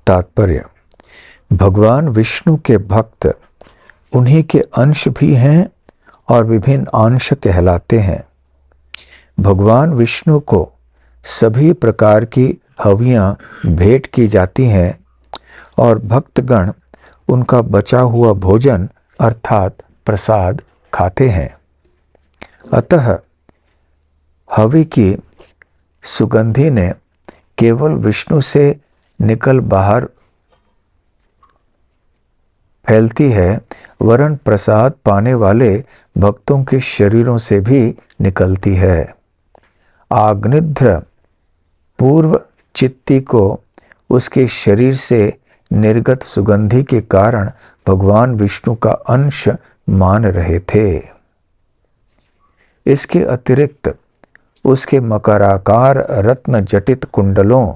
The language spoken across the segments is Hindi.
तात्पर्य: भगवान विष्णु के भक्त उन्हीं के अंश भी हैं और विभिन्न अंश कहलाते हैं। भगवान विष्णु को सभी प्रकार की हवियां भेंट की जाती हैं और भक्तगण उनका बचा हुआ भोजन अर्थात प्रसाद खाते हैं। अतः हवि की सुगंधि ने केवल विष्णु से निकल बाहर फैलती है, वरन प्रसाद पाने वाले भक्तों के शरीरों से भी निकलती है। आग्निध्र पूर्व चित्ती को उसके शरीर से निर्गत सुगंधि के कारण भगवान विष्णु का अंश मान रहे थे। इसके अतिरिक्त उसके मकराकार रत्न जटित कुंडलों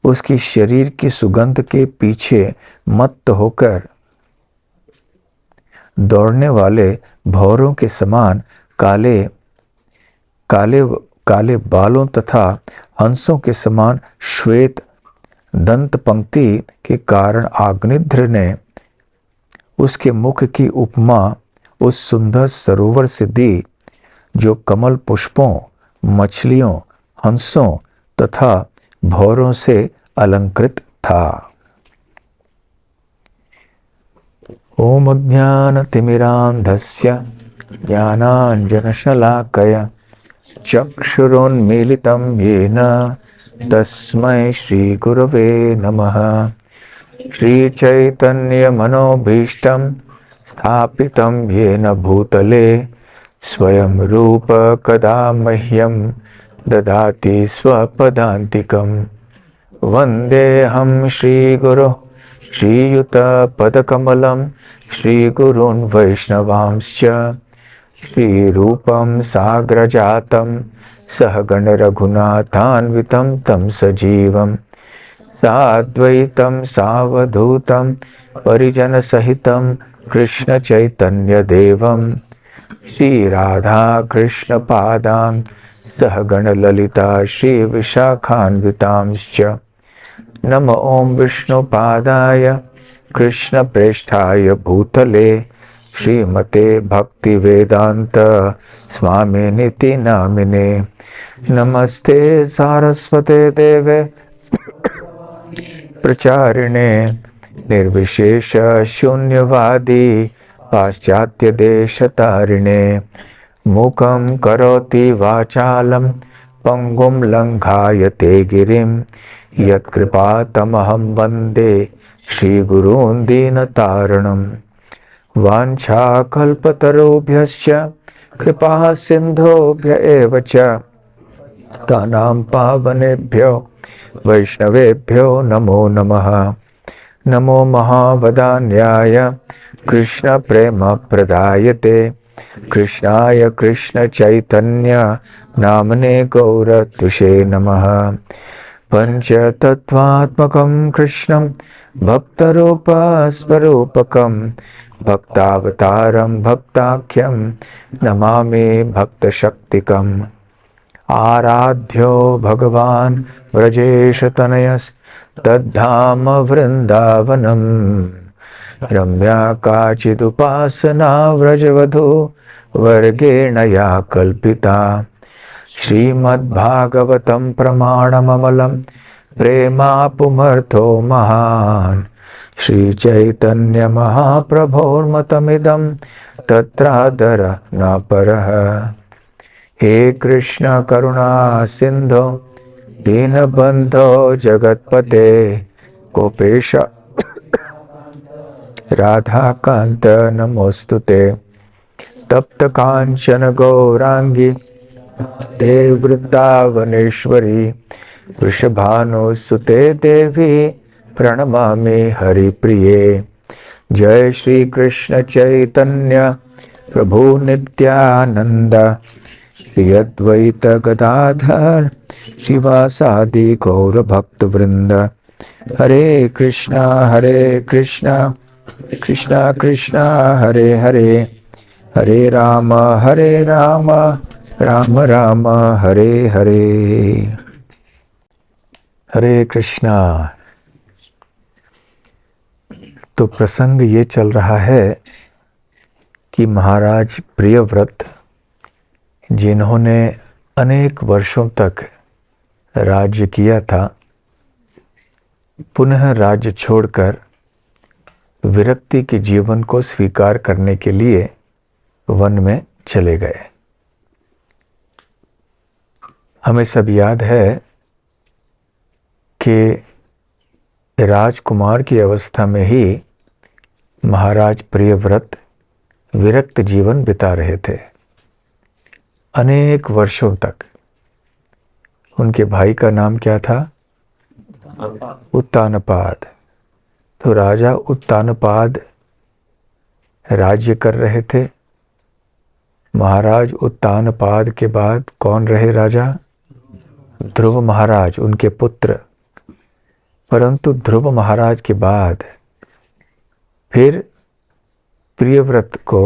उसकी शरीर की सुगंध के पीछे मत्त होकर दौड़ने वाले भौरों के समान काले काले काले बालों तथा हंसों के समान श्वेत दंत पंक्ति के कारण आग्निध्र ने उसके मुख की उपमा उस सुंदर सरोवर से दी जो कमल पुष्पों, मछलियों, हंसों तथा भौरों से अलंकृत था। ओम अज्ञानतिमिरान्धस्य ज्ञानाञ्जनशलाकया चक्षुरुन्मीलितं येन तस्मै श्रीगुरवे नमः। श्रीचैतन्यमनोभीष्टं स्थापितं येन भूतले स्वयं रूप कदा मह्यं ददाति स्वपदान्तिकं। वन्देऽहं श्रीगुरो श्रीयुतपदकमलं श्रीगुरून् वैष्णवांश्च श्रीरूपं साग्रजातं सहगणरघुनाथान्वितं तं सजीवं साद्वैतं सावधूतं परिजनसहितं कृष्णचैतन्यदेवं श्रीराधा कृष्णपादां सहगणललिता श्रीविशाखान्वितांश्च। नमो ओं विष्णुपादाय कृष्णप्रेष्ठाय भूतले श्रीमते भक्तिवेदांत स्वामिनिति नामिने। नमस्ते सारस्वते देवे प्रचारिणे निर्विशेष शून्यवादी पाश्चात्य देशतारिणे। मूकं करोति वाचालं पंगुं लंघायते गिरिं यत्कृपातमहं वन्दे श्रीगुरून् दीनतारिणम्। वाञ्छाकल्पतरुभ्यश्च कृपा सिन्धुभ्य एव च तानां पावनेभ्यो वैष्णवेभ्यो नमो नमः। नमो महावदान्याय कृष्णप्रेमप्रदायते कृष्णाय कृष्णचैतन्य नामने गौरत्विषे नमः। पंचतत्वात्मकं कृष्णं भक्तरूपस्वरूपकं भक्तावतारं भक्ताख्यं नमामि भक्तशक्तिकम्। आराध्यो भगवान् व्रजेशतनयस्तद्धाम वृन्दावनम्। रम्या काचिदुपासना व्रजवधू वर्गेण या कल्पिता। श्रीमद्भागवतं प्रमाणममलं प्रेमापुमर्थो महान्। श्रीचैतन्यमहाप्रभोर्मतमिदं तत्रादर न परः। हे कृष्ण करुणा सिन्धो दीनबन्धो जगत्पते गोपेश राधाकान्त नमोस्तुते। तप्त कांचन गौरांगी ते वृंदावनेश्वरी वृषभानुसुते देवी प्रणमामि हरिप्रिये। जय श्री कृष्ण चैतन्य प्रभु नित्यानंद श्री अद्वैत गदाधर श्रीवासादि गौर भक्त वृंद। हरे कृष्णा कृष्णा कृष्णा हरे हरे हरे राम राम राम हरे हरे। हरे कृष्णा। तो प्रसंग ये चल रहा है कि महाराज प्रियव्रत, जिन्होंने अनेक वर्षों तक राज्य किया था, पुनः राज्य छोड़कर विरक्ति के जीवन को स्वीकार करने के लिए वन में चले गए। हमें सब याद है कि राजकुमार की अवस्था में ही महाराज प्रियव्रत विरक्त जीवन बिता रहे थे अनेक वर्षों तक। उनके भाई का नाम क्या था? उत्तानपाद। तो राजा उत्तानपाद राज्य कर रहे थे। महाराज उत्तानपाद के बाद कौन रहे राजा? ध्रुव महाराज, उनके पुत्र। परंतु ध्रुव महाराज के बाद फिर प्रियव्रत को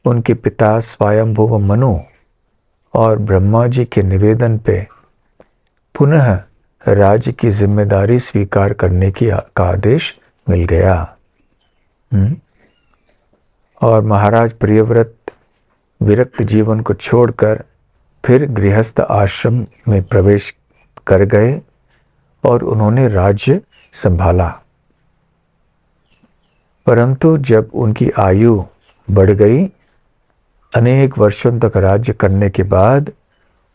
उनके पिता स्वयंभुव मनु और ब्रह्मा जी के निवेदन पे पुनः राज्य की जिम्मेदारी स्वीकार करने का आदेश मिल गया। और महाराज प्रियव्रत विरक्त जीवन को छोड़कर फिर गृहस्थ आश्रम में प्रवेश कर गए और उन्होंने राज्य संभाला। परंतु जब उनकी आयु बढ़ गई, अनेक वर्षों तक राज्य करने के बाद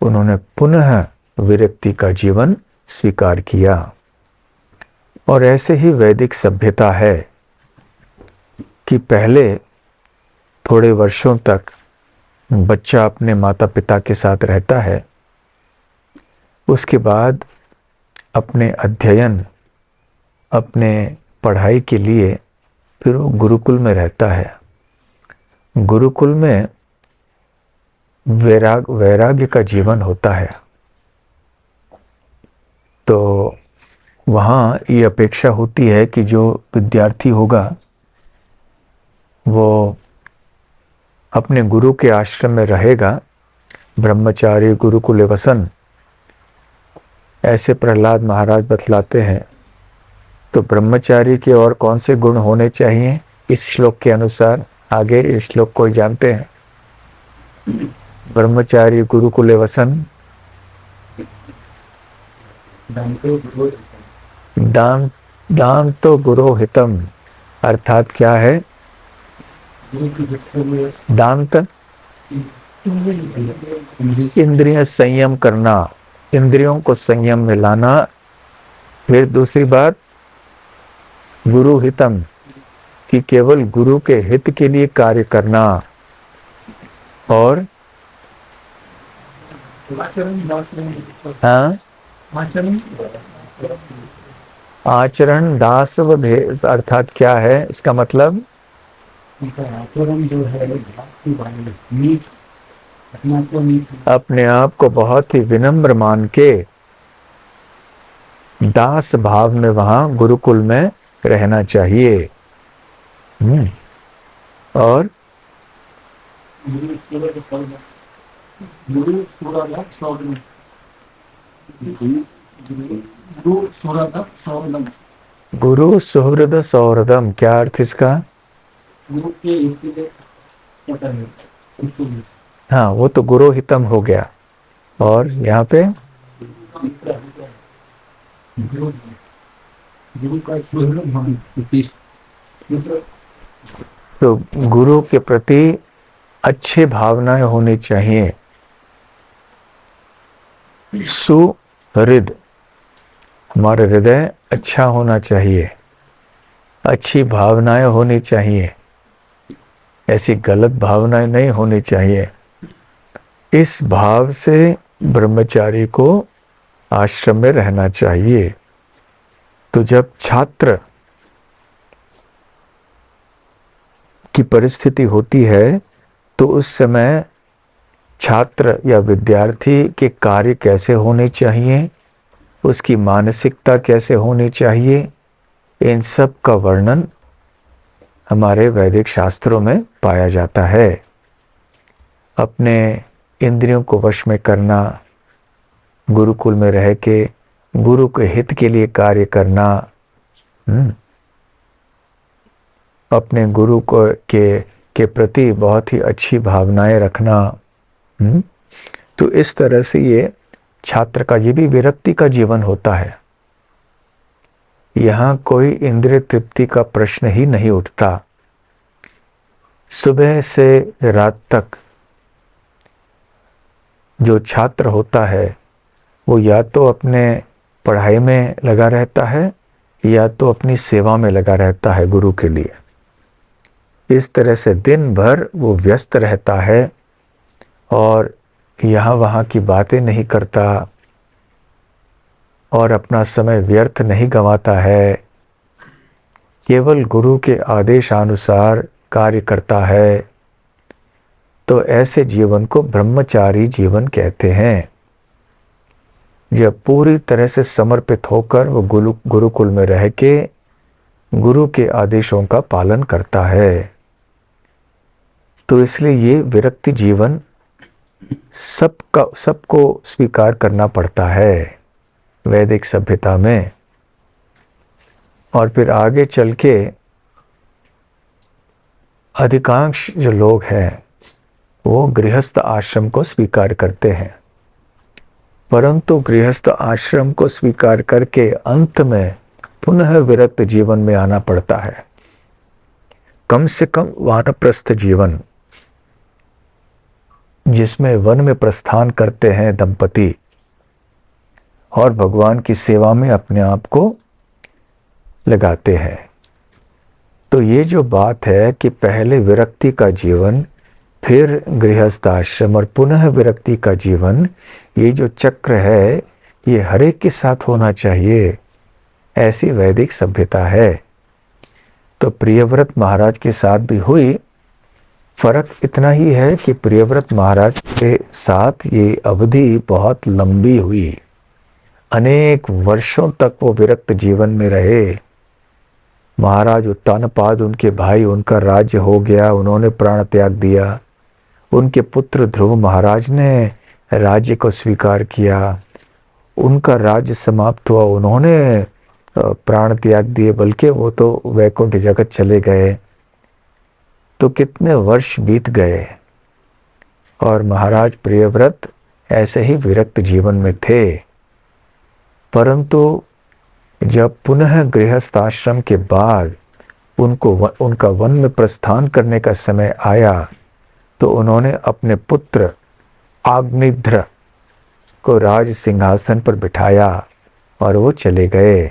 उन्होंने पुनः विरक्ति का जीवन स्वीकार किया। और ऐसे ही वैदिक सभ्यता है कि पहले थोड़े वर्षों तक बच्चा अपने माता पिता के साथ रहता है, उसके बाद अपने अध्ययन, अपने पढ़ाई के लिए फिर वो गुरुकुल में रहता है। गुरुकुल में वैराग्य का जीवन होता है। तो वहाँ ये अपेक्षा होती है कि जो विद्यार्थी होगा वो अपने गुरु के आश्रम में रहेगा, ब्रह्मचारी गुरुकुले वसन, ऐसे प्रहलाद महाराज बतलाते हैं। तो ब्रह्मचारी के और कौन से गुण होने चाहिए इस श्लोक के अनुसार? आगे इस श्लोक को जानते हैं। ब्रह्मचारी गुरुकुले वसन, दान तो गुरु हितम, अर्थात क्या है? दांत इंद्रिय संयम करना, इंद्रियों को संयम में लाना। फिर दूसरी बात गुरु हितम, कि केवल गुरु के हित के लिए कार्य करना। और आचरण दासवधेय, अर्थात क्या है इसका मतलब? आचरण जो है अपने आप को बहुत ही विनम्र मान के दास भाव में वहां गुरुकुल में रहना चाहिए। और गुरु सुहृद सौहृदम, क्या अर्थ इसका? हाँ, वो तो गुरु हितम हो गया। और यहाँ पे तो गुरु के प्रति अच्छी भावनाएं होनी चाहिए। सुहृद, हमारा हृदय अच्छा होना चाहिए, अच्छी भावनाएं होनी चाहिए, ऐसी गलत भावनाएं नहीं होनी चाहिए। इस भाव से ब्रह्मचारी को आश्रम में रहना चाहिए। तो जब छात्र की परिस्थिति होती है तो उस समय छात्र या विद्यार्थी के कार्य कैसे होने चाहिए, उसकी मानसिकता कैसे होनी चाहिए, इन सब का वर्णन हमारे वैदिक शास्त्रों में पाया जाता है। अपने इंद्रियों को वश में करना, गुरुकुल में रह के गुरु के हित के लिए कार्य करना, अपने गुरु को के प्रति बहुत ही अच्छी भावनाएं रखना। तो इस तरह से ये छात्र का, ये भी विरक्ति का जीवन होता है। यहाँ कोई इंद्रिय तृप्ति का प्रश्न ही नहीं उठता। सुबह से रात तक जो छात्र होता है वो या तो अपने पढ़ाई में लगा रहता है या तो अपनी सेवा में लगा रहता है गुरु के लिए। इस तरह से दिन भर वो व्यस्त रहता है और यहाँ वहाँ की बातें नहीं करता और अपना समय व्यर्थ नहीं गंवाता है, केवल गुरु के आदेशानुसार कार्य करता है। तो ऐसे जीवन को ब्रह्मचारी जीवन कहते हैं। जब पूरी तरह से समर्पित होकर वो गुरुकुल में रह के गुरु के आदेशों का पालन करता है। तो इसलिए ये विरक्ति जीवन सबको स्वीकार करना पड़ता है वैदिक सभ्यता में। और फिर आगे चल के अधिकांश जो लोग हैं वो गृहस्थ आश्रम को स्वीकार करते हैं, परंतु गृहस्थ आश्रम को स्वीकार करके अंत में पुनः विरक्त जीवन में आना पड़ता है। कम से कम वानप्रस्थ जीवन, जिसमें वन में प्रस्थान करते हैं दंपति और भगवान की सेवा में अपने आप को लगाते हैं। तो ये जो बात है कि पहले विरक्ति का जीवन, फिर गृहस्थ आश्रम और पुनः विरक्ति का जीवन, ये जो चक्र है ये हर एक के साथ होना चाहिए, ऐसी वैदिक सभ्यता है। तो प्रियव्रत महाराज के साथ भी हुई। फर्क इतना ही है कि प्रियव्रत महाराज के साथ ये अवधि बहुत लंबी हुई, अनेक वर्षों तक वो विरक्त जीवन में रहे। महाराज उत्तानपाद उनके भाई, उनका राज्य हो गया, उन्होंने प्राण त्याग दिया। उनके पुत्र ध्रुव महाराज ने राज्य को स्वीकार किया, उनका राज्य समाप्त हुआ, उन्होंने प्राण त्याग दिए, बल्कि वो तो वैकुंठ जगत चले गए। तो कितने वर्ष बीत गए और महाराज प्रियव्रत ऐसे ही विरक्त जीवन में थे। परंतु जब पुनः गृहस्थ आश्रम के बाद उनका वन में प्रस्थान करने का समय आया तो उन्होंने अपने पुत्र आग्निध्र को राज सिंहासन पर बिठाया और वो चले गए।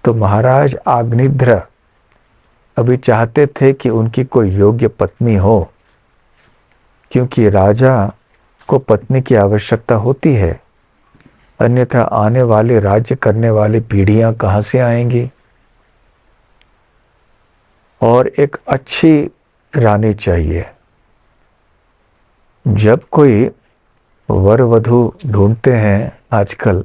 तो महाराज आग्निध्र अभी चाहते थे कि उनकी कोई योग्य पत्नी हो, क्योंकि राजा को पत्नी की आवश्यकता होती है, अन्यथा आने वाले राज्य करने वाली पीढ़ियां कहां से आएंगी। और एक अच्छी रानी चाहिए। जब कोई वर वधू ढूंढते हैं आजकल,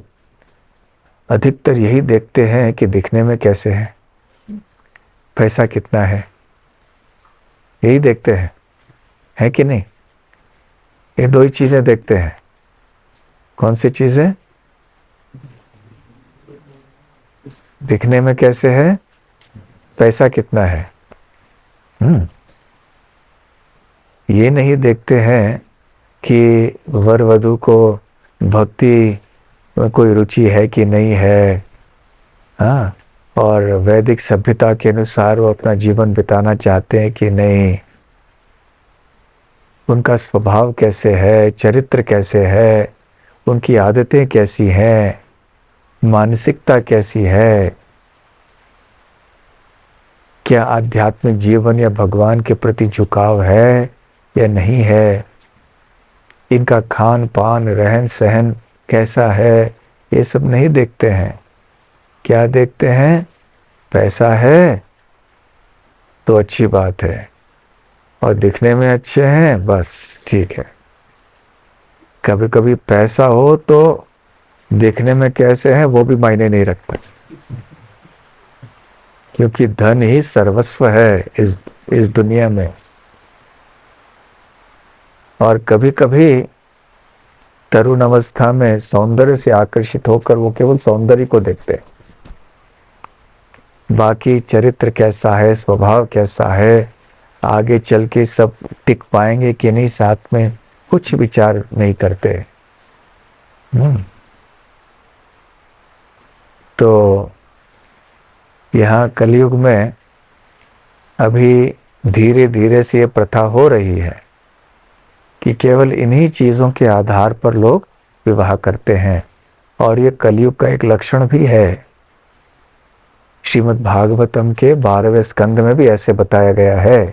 अधिकतर यही देखते हैं कि दिखने में कैसे है, पैसा कितना है, यही देखते हैं, है कि नहीं? ये दो ही चीजें देखते हैं। कौन सी चीजें? दिखने में कैसे है, पैसा कितना है। ये नहीं देखते हैं कि वर वधू को भक्ति में कोई रुचि है कि नहीं है। हाँ, और वैदिक सभ्यता के अनुसार वो अपना जीवन बिताना चाहते हैं कि नहीं, उनका स्वभाव कैसे है, चरित्र कैसे है, उनकी आदतें कैसी हैं, मानसिकता कैसी है, क्या आध्यात्मिक जीवन या भगवान के प्रति झुकाव है या नहीं है, इनका खान पान रहन सहन कैसा है, ये सब नहीं देखते हैं। क्या देखते हैं? पैसा है तो अच्छी बात है और दिखने में अच्छे हैं, बस ठीक है। कभी कभी पैसा हो तो दिखने में कैसे है वो भी मायने नहीं रखता, क्योंकि धन ही सर्वस्व है इस दुनिया में। और कभी कभी तरुण अवस्था में सौंदर्य से आकर्षित होकर वो केवल सौंदर्य को देखते हैं, बाकी चरित्र कैसा है, स्वभाव कैसा है, आगे चल के सब टिक पाएंगे कि नहीं साथ में, कुछ विचार नहीं करते। तो यहाँ कलयुग में अभी धीरे धीरे से ये प्रथा हो रही है कि केवल इन्हीं चीज़ों के आधार पर लोग विवाह करते हैं, और ये कलयुग का एक लक्षण भी है। श्रीमद् भागवतम के 12वें स्कंद में भी ऐसे बताया गया है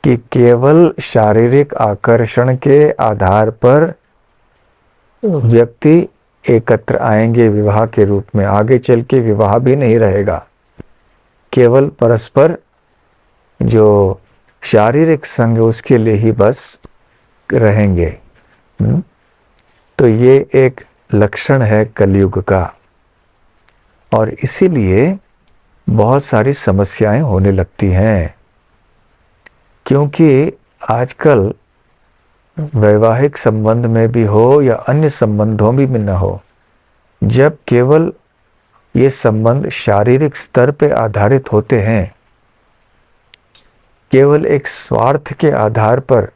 कि केवल शारीरिक आकर्षण के आधार पर व्यक्ति एकत्र आएंगे विवाह के रूप में, आगे चल के विवाह भी नहीं रहेगा, केवल परस्पर जो शारीरिक संग उसके लिए ही बस रहेंगे। तो ये एक लक्षण है कलयुग का, और इसीलिए बहुत सारी समस्याएं होने लगती हैं, क्योंकि आजकल वैवाहिक संबंध में भी हो या अन्य संबंधों में भी न हो, जब केवल ये संबंध शारीरिक स्तर पे आधारित होते हैं, केवल एक स्वार्थ के आधार पर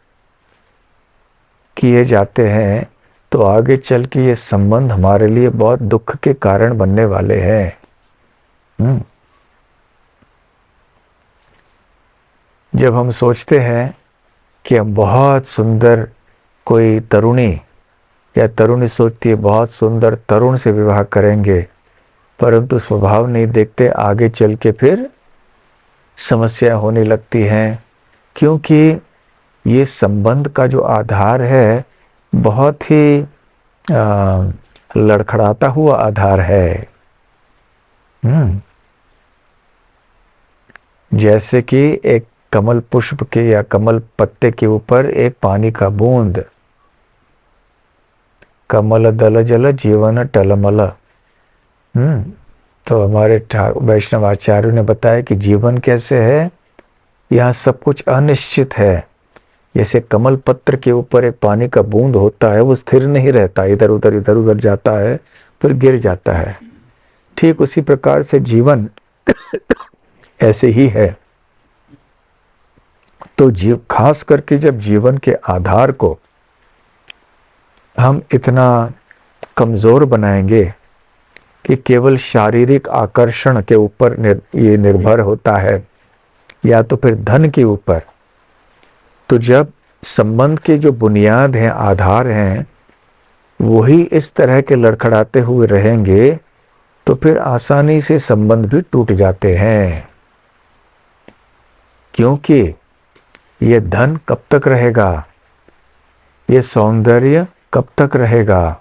किए जाते हैं, तो आगे चल के ये संबंध हमारे लिए बहुत दुख के कारण बनने वाले हैं। जब हम सोचते हैं कि हम बहुत सुंदर, कोई तरुणी या तरुणी सोचती है बहुत सुंदर तरुण से विवाह करेंगे, परंतु स्वभाव नहीं देखते, आगे चल के फिर समस्या होने लगती हैं, क्योंकि ये संबंध का जो आधार है बहुत ही लड़खड़ाता हुआ आधार है। जैसे कि एक कमल पुष्प के या कमल पत्ते के ऊपर एक पानी का बूंद, कमल दल जल जीवन टलमल। तो हमारे वैष्णव आचार्यों ने बताया कि जीवन कैसे है, यहाँ सब कुछ अनिश्चित है। जैसे कमल पत्र के ऊपर एक पानी का बूंद होता है, वो स्थिर नहीं रहता, इधर उधर जाता है, फिर गिर जाता है। ठीक उसी प्रकार से जीवन ऐसे ही है। तो खास करके जब जीवन के आधार को हम इतना कमजोर बनाएंगे कि केवल शारीरिक आकर्षण के ऊपर ये निर्भर होता है, या तो फिर धन के ऊपर, तो जब संबंध के जो बुनियाद हैं, आधार हैं, वही इस तरह के लड़खड़ाते हुए रहेंगे, तो फिर आसानी से संबंध भी टूट जाते हैं। क्योंकि ये धन कब तक रहेगा, ये सौंदर्य कब तक रहेगा।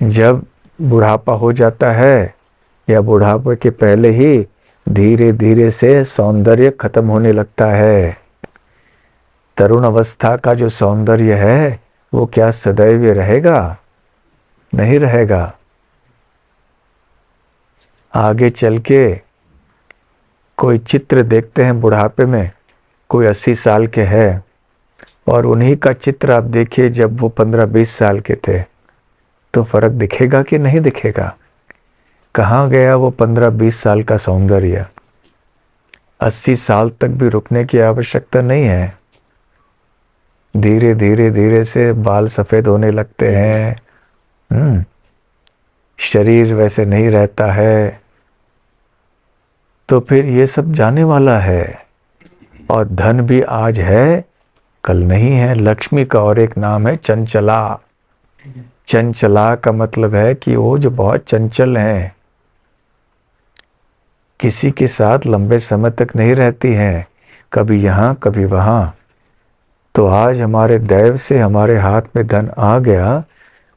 जब बुढ़ापा हो जाता है या बुढ़ापे के पहले ही धीरे धीरे से सौंदर्य खत्म होने लगता है। तरुण अवस्था का जो सौंदर्य है वो क्या सदैव रहेगा? नहीं रहेगा। आगे चल के कोई चित्र देखते हैं बुढ़ापे में, कोई 80 साल के हैं, और उन्हीं का चित्र आप देखिए जब वो 15-20 साल के थे, तो फर्क दिखेगा कि नहीं दिखेगा? कहाँ गया वो 15-20 साल का सौंदर्य? 80 साल तक भी रुकने की आवश्यकता नहीं है। धीरे धीरे धीरे से बाल सफ़ेद होने लगते हैं, शरीर वैसे नहीं रहता है, तो फिर ये सब जाने वाला है। और धन भी आज है, कल नहीं है। लक्ष्मी का और एक नाम है चंचला। चंचला का मतलब है कि वो जो बहुत चंचल हैं, किसी के साथ लंबे समय तक नहीं रहती हैं, कभी यहाँ कभी वहाँ। तो आज हमारे दैव से हमारे हाथ में धन आ गया,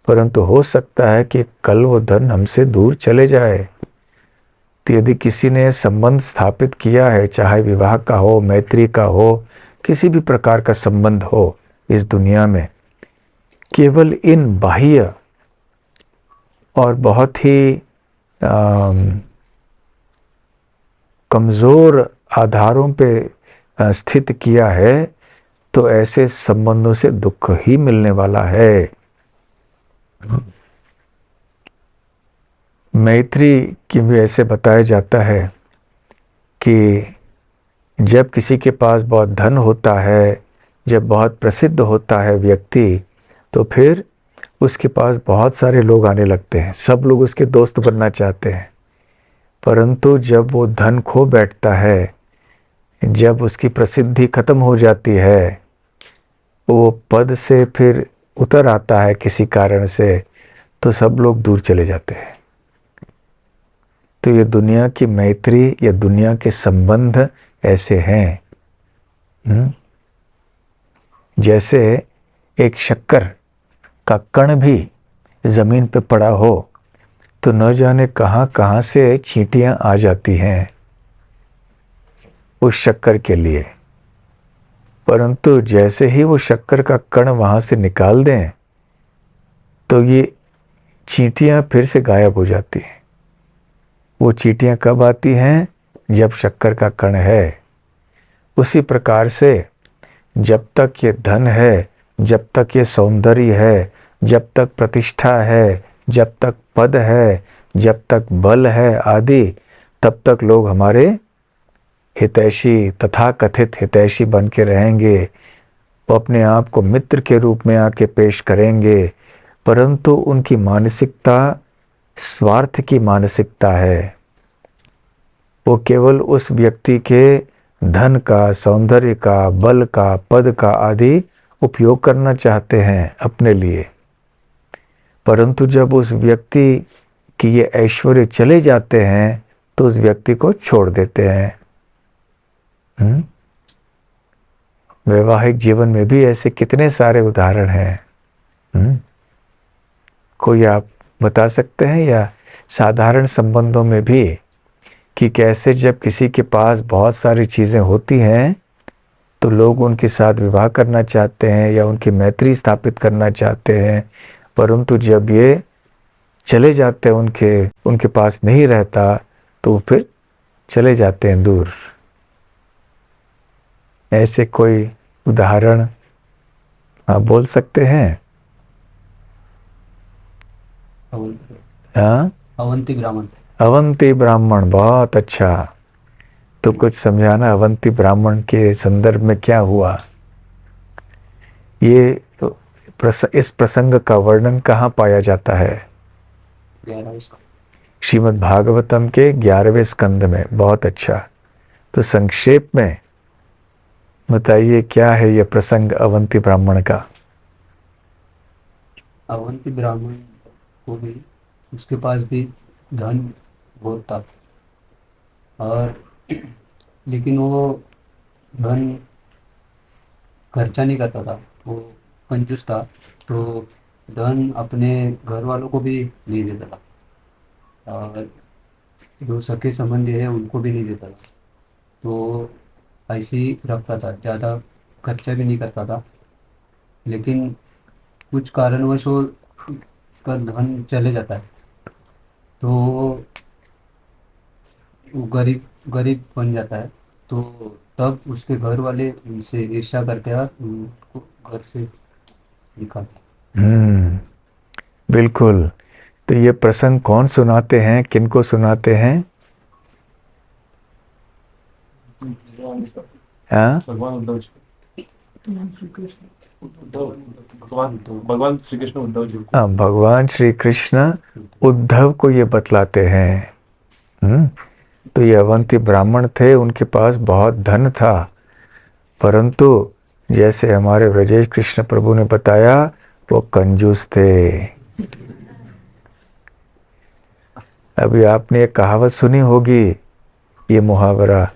परंतु हो सकता है कि कल वो धन हमसे दूर चले जाए। तो यदि किसी ने संबंध स्थापित किया है, चाहे विवाह का हो, मैत्री का हो, किसी भी प्रकार का संबंध हो इस दुनिया में, केवल इन बाह्य और बहुत ही कमज़ोर आधारों पे स्थित किया है, तो ऐसे संबंधों से दुख ही मिलने वाला है। मैत्री की भी ऐसे बताया जाता है कि जब किसी के पास बहुत धन होता है, जब बहुत प्रसिद्ध होता है व्यक्ति, तो फिर उसके पास बहुत सारे लोग आने लगते हैं, सब लोग उसके दोस्त बनना चाहते हैं। परंतु जब वो धन खो बैठता है, जब उसकी प्रसिद्धि खत्म हो जाती है, वो पद से फिर उतर आता है किसी कारण से, तो सब लोग दूर चले जाते हैं। तो ये दुनिया की मैत्री या दुनिया के संबंध ऐसे हैं। जैसे एक शक्कर का कण भी जमीन पे पड़ा हो तो न जाने कहां कहां से चींटियां आ जाती हैं उस शक्कर के लिए, परंतु जैसे ही वो शक्कर का कण वहां से निकाल दें तो ये चींटियां फिर से गायब हो जाती हैं। वो चींटियां कब आती हैं? जब शक्कर का कण है। उसी प्रकार से जब तक ये धन है, जब तक ये सौंदर्य है, जब तक प्रतिष्ठा है, जब तक पद है, जब तक बल है आदि, तब तक लोग हमारे हितैषी, तथाकथित हितैषी बन के रहेंगे। वो अपने आप को मित्र के रूप में आके पेश करेंगे, परंतु उनकी मानसिकता स्वार्थ की मानसिकता है। वो केवल उस व्यक्ति के धन का, सौंदर्य का, बल का, पद का आदि उपयोग करना चाहते हैं अपने लिए। परंतु जब उस व्यक्ति की ये ऐश्वर्य चले जाते हैं तो उस व्यक्ति को छोड़ देते हैं। वैवाहिक जीवन में भी ऐसे कितने सारे उदाहरण हैं। कोई आप बता सकते हैं, या साधारण संबंधों में भी, कि कैसे जब किसी के पास बहुत सारी चीज़ें होती हैं तो लोग उनके साथ विवाह करना चाहते हैं या उनकी मैत्री स्थापित करना चाहते हैं, परंतु जब ये चले जाते हैं, उनके पास नहीं रहता, तो वो फिर चले जाते हैं दूर। ऐसे कोई उदाहरण आप बोल सकते हैं? हाँ, अवंती ब्राह्मण। अवंती ब्राह्मण, बहुत अच्छा। तो कुछ समझाना, अवंती ब्राह्मण के संदर्भ में क्या हुआ? ये इस प्रसंग का वर्णन कहाँ पाया जाता है? श्रीमद् भागवतम के 11वें स्कंद में। बहुत अच्छा। तो संक्षेप में बताइए, क्या है यह प्रसंग अवंती ब्राह्मण का? अवंती ब्राह्मण को भी, उसके पास भी धन बहुत था, और लेकिन वो धन खर्चा नहीं करता था, वो कंजूस था। तो धन अपने घर वालों को भी नहीं देता था, और जो सगे संबंधी है उनको भी नहीं देता था। तो ऐसे ही रखता था, ज़्यादा खर्चा भी नहीं करता था। लेकिन कुछ कारणवश वो उसका धन चले जाता है, तो वो गरीब गरीब बन जाता है। तो तब उसके घर वाले उनसे ईर्ष्या करते हैं, उनको घर से निकालते हैं। बिल्कुल। तो ये प्रसंग कौन सुनाते हैं, किनको सुनाते हैं? हाँ, भगवान श्री कृष्ण उद्धव जी। हाँ, भगवान श्री कृष्ण उद्धव को ये बतलाते हैं। तो ये अवंती ब्राह्मण थे, उनके पास बहुत धन था, परंतु जैसे हमारे ब्रजेश कृष्ण प्रभु ने बताया, वो कंजूस थे। अभी आपने एक कहावत सुनी होगी, ये मुहावरा,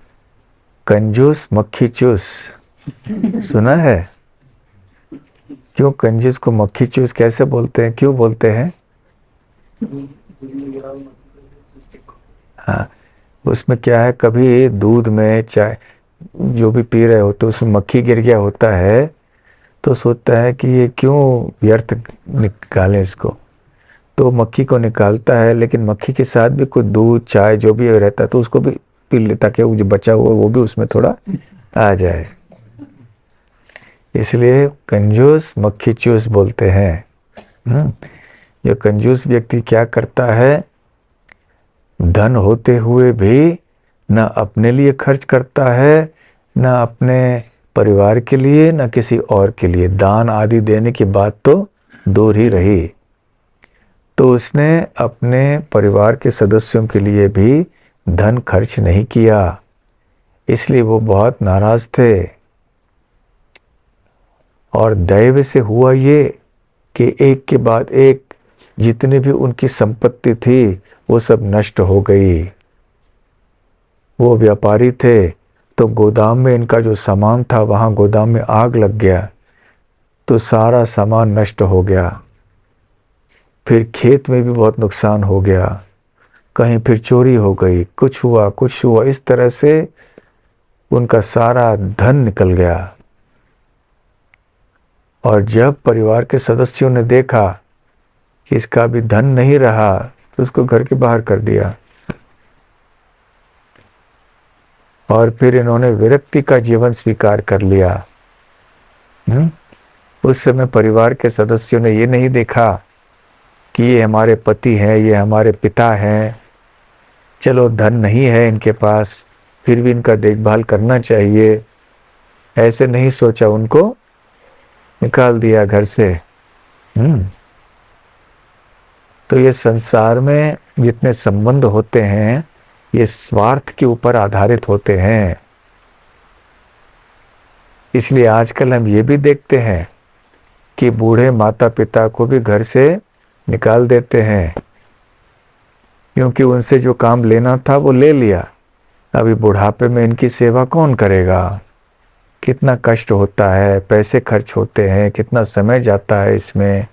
कंजूस मक्खी चूस। सुना है? क्यों कंजूस को मक्खी चूस कैसे बोलते हैं, क्यों बोलते हैं? हाँ, उसमें क्या है, कभी दूध में चाय जो भी पी रहे हो तो उसमें मक्खी गिर गया होता है, तो सोचता है कि ये क्यों व्यर्थ निकालें इसको, तो मक्खी को निकालता है, लेकिन मक्खी के साथ भी कुछ दूध चाय जो भी रहता है तो उसको भी पी लेता, कि वो जो बचा हुआ वो भी उसमें थोड़ा आ जाए। इसलिए कंजूस मक्खी चूस बोलते हैं। जो कंजूस व्यक्ति क्या करता है, धन होते हुए भी न अपने लिए खर्च करता है, न अपने परिवार के लिए, न किसी और के लिए। दान आदि देने की बात तो दूर ही रही। तो उसने अपने परिवार के सदस्यों के लिए भी धन खर्च नहीं किया, इसलिए वो बहुत नाराज थे। और दैव से हुआ ये कि एक के बाद एक जितनी भी उनकी संपत्ति थी वो सब नष्ट हो गई। वो व्यापारी थे, तो गोदाम में इनका जो सामान था, वहाँ गोदाम में आग लग गया तो सारा सामान नष्ट हो गया। फिर खेत में भी बहुत नुकसान हो गया, कहीं फिर चोरी हो गई, कुछ हुआ, इस तरह से उनका सारा धन निकल गया। और जब परिवार के सदस्यों ने देखा कि इसका भी धन नहीं रहा, तो उसको घर के बाहर कर दिया। और फिर इन्होंने विरक्ति का जीवन स्वीकार कर लिया। उस समय परिवार के सदस्यों ने ये नहीं देखा कि ये हमारे पति हैं, ये हमारे पिता हैं, चलो धन नहीं है इनके पास, फिर भी इनका देखभाल करना चाहिए, ऐसे नहीं सोचा, उनको निकाल दिया घर से। तो ये संसार में जितने संबंध होते हैं ये स्वार्थ के ऊपर आधारित होते हैं। इसलिए आजकल हम ये भी देखते हैं कि बूढ़े माता पिता को भी घर से निकाल देते हैं, क्योंकि उनसे जो काम लेना था वो ले लिया। अभी बुढ़ापे में इनकी सेवा कौन करेगा? कितना कष्ट होता है, पैसे खर्च होते हैं, कितना समय जाता है, इसमें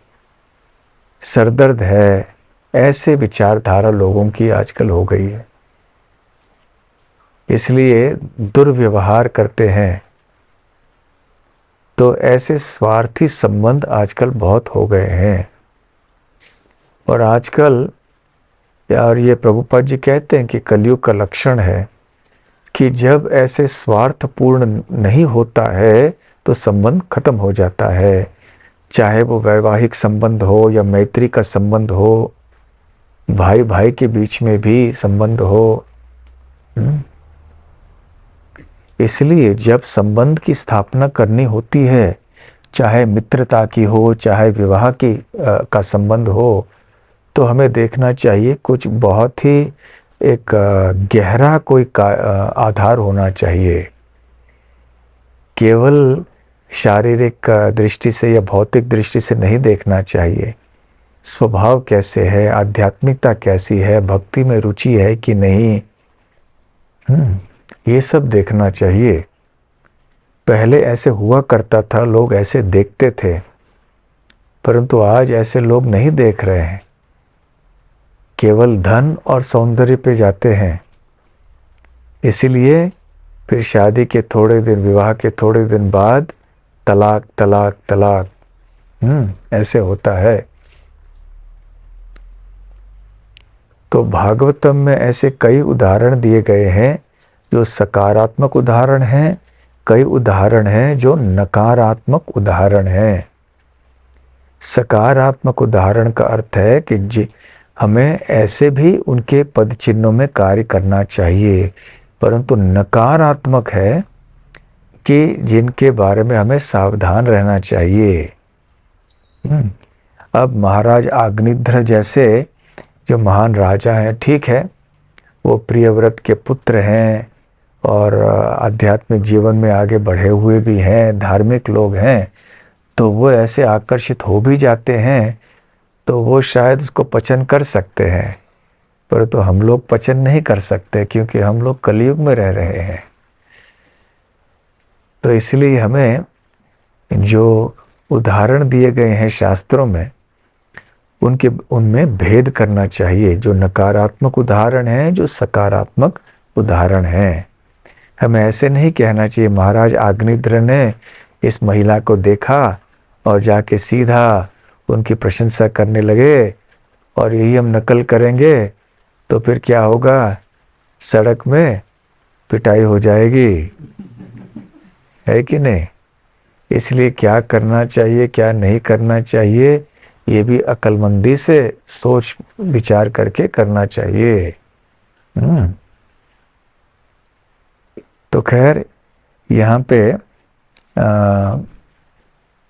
सरदर्द है। ऐसे विचारधारा लोगों की आजकल हो गई है, इसलिए दुर्व्यवहार करते हैं। तो ऐसे स्वार्थी संबंध आजकल बहुत हो गए हैं। और आजकल यार ये प्रभुपाद जी कहते हैं कि कलयुग का लक्षण है कि जब ऐसे स्वार्थपूर्ण नहीं होता है तो संबंध खत्म हो जाता है। चाहे वो वैवाहिक संबंध हो या मैत्री का संबंध हो, भाई भाई के बीच में भी संबंध हो। इसलिए जब संबंध की स्थापना करनी होती है, चाहे मित्रता की हो, चाहे विवाह की का संबंध हो, तो हमें देखना चाहिए कुछ बहुत ही एक गहरा कोई आधार होना चाहिए। केवल शारीरिक दृष्टि से या भौतिक दृष्टि से नहीं देखना चाहिए। स्वभाव कैसे है, आध्यात्मिकता कैसी है, भक्ति में रुचि है कि नहीं, ये सब देखना चाहिए। पहले ऐसे हुआ करता था, लोग ऐसे देखते थे, परंतु आज ऐसे लोग नहीं देख रहे हैं, केवल धन और सौंदर्य पे जाते हैं। इसीलिए फिर शादी के थोड़े दिन, विवाह के थोड़े दिन बाद तलाक तलाक तलाक, ऐसे होता है। तो भागवतम में ऐसे कई उदाहरण दिए गए हैं जो सकारात्मक उदाहरण हैं, कई उदाहरण हैं जो नकारात्मक उदाहरण हैं। सकारात्मक उदाहरण का अर्थ है कि हमें ऐसे भी उनके पद चिन्हों में कार्य करना चाहिए, परंतु नकारात्मक है कि जिनके बारे में हमें सावधान रहना चाहिए। अब महाराज अग्निध्र जैसे जो महान राजा हैं, ठीक है, वो प्रियव्रत के पुत्र हैं और आध्यात्मिक जीवन में आगे बढ़े हुए भी हैं, धार्मिक लोग हैं, तो वो ऐसे आकर्षित हो भी जाते हैं, तो वो शायद उसको पचन कर सकते हैं, परंतु हम लोग पचन नहीं कर सकते, क्योंकि हम लोग कलयुग में रह रहे हैं। तो इसलिए हमें जो उदाहरण दिए गए हैं शास्त्रों में, उनमें भेद करना चाहिए। जो नकारात्मक उदाहरण हैं, जो सकारात्मक उदाहरण हैं। हमें ऐसे नहीं कहना चाहिए महाराज अग्निध्र ने इस महिला को देखा और जाके सीधा उनकी प्रशंसा करने लगे, और यही हम नकल करेंगे तो फिर क्या होगा, सड़क में पिटाई हो जाएगी, है कि नहीं। इसलिए क्या करना चाहिए, क्या नहीं करना चाहिए, ये भी अक्लमंदी से सोच विचार करके करना चाहिए। तो खैर यहाँ पे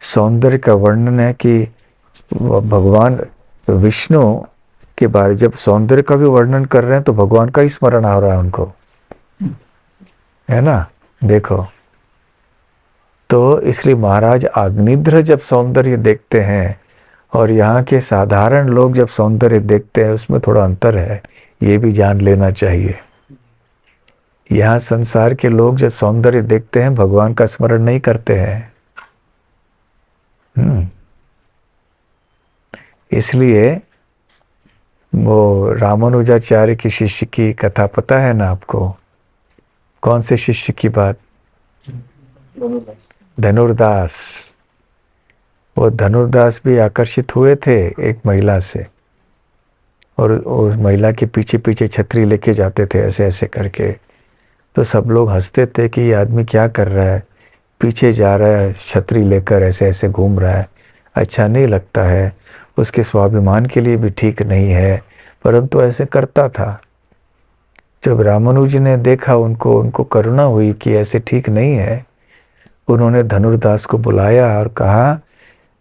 सौंदर्य का वर्णन है कि भगवान विष्णु के बारे, जब सौंदर्य का भी वर्णन कर रहे हैं तो भगवान का ही स्मरण आ रहा है उनको, है ना। देखो, तो इसलिए महाराज अग्निध्र जब सौंदर्य देखते हैं और यहाँ के साधारण लोग जब सौंदर्य देखते हैं, उसमें थोड़ा अंतर है, ये भी जान लेना चाहिए। यहाँ संसार के लोग जब सौंदर्य देखते हैं, भगवान का स्मरण नहीं करते हैं। इसलिए वो रामानुजाचार्य की शिष्य की कथा पता है ना आपको? कौन से शिष्य की बात? धनुर्दास। वो धनुर्दास भी आकर्षित हुए थे एक महिला से, और उस महिला के पीछे पीछे छतरी लेके जाते थे ऐसे ऐसे करके। तो सब लोग हंसते थे कि ये आदमी क्या कर रहा है, पीछे जा रहा है छतरी लेकर, ऐसे ऐसे घूम रहा है, अच्छा नहीं लगता है, उसके स्वाभिमान के लिए भी ठीक नहीं है, परंतु ऐसे करता था। जब रामानुज ने देखा, उनको करुणा हुई कि ऐसे ठीक नहीं है, उन्होंने धनुर्दास को बुलाया और कहा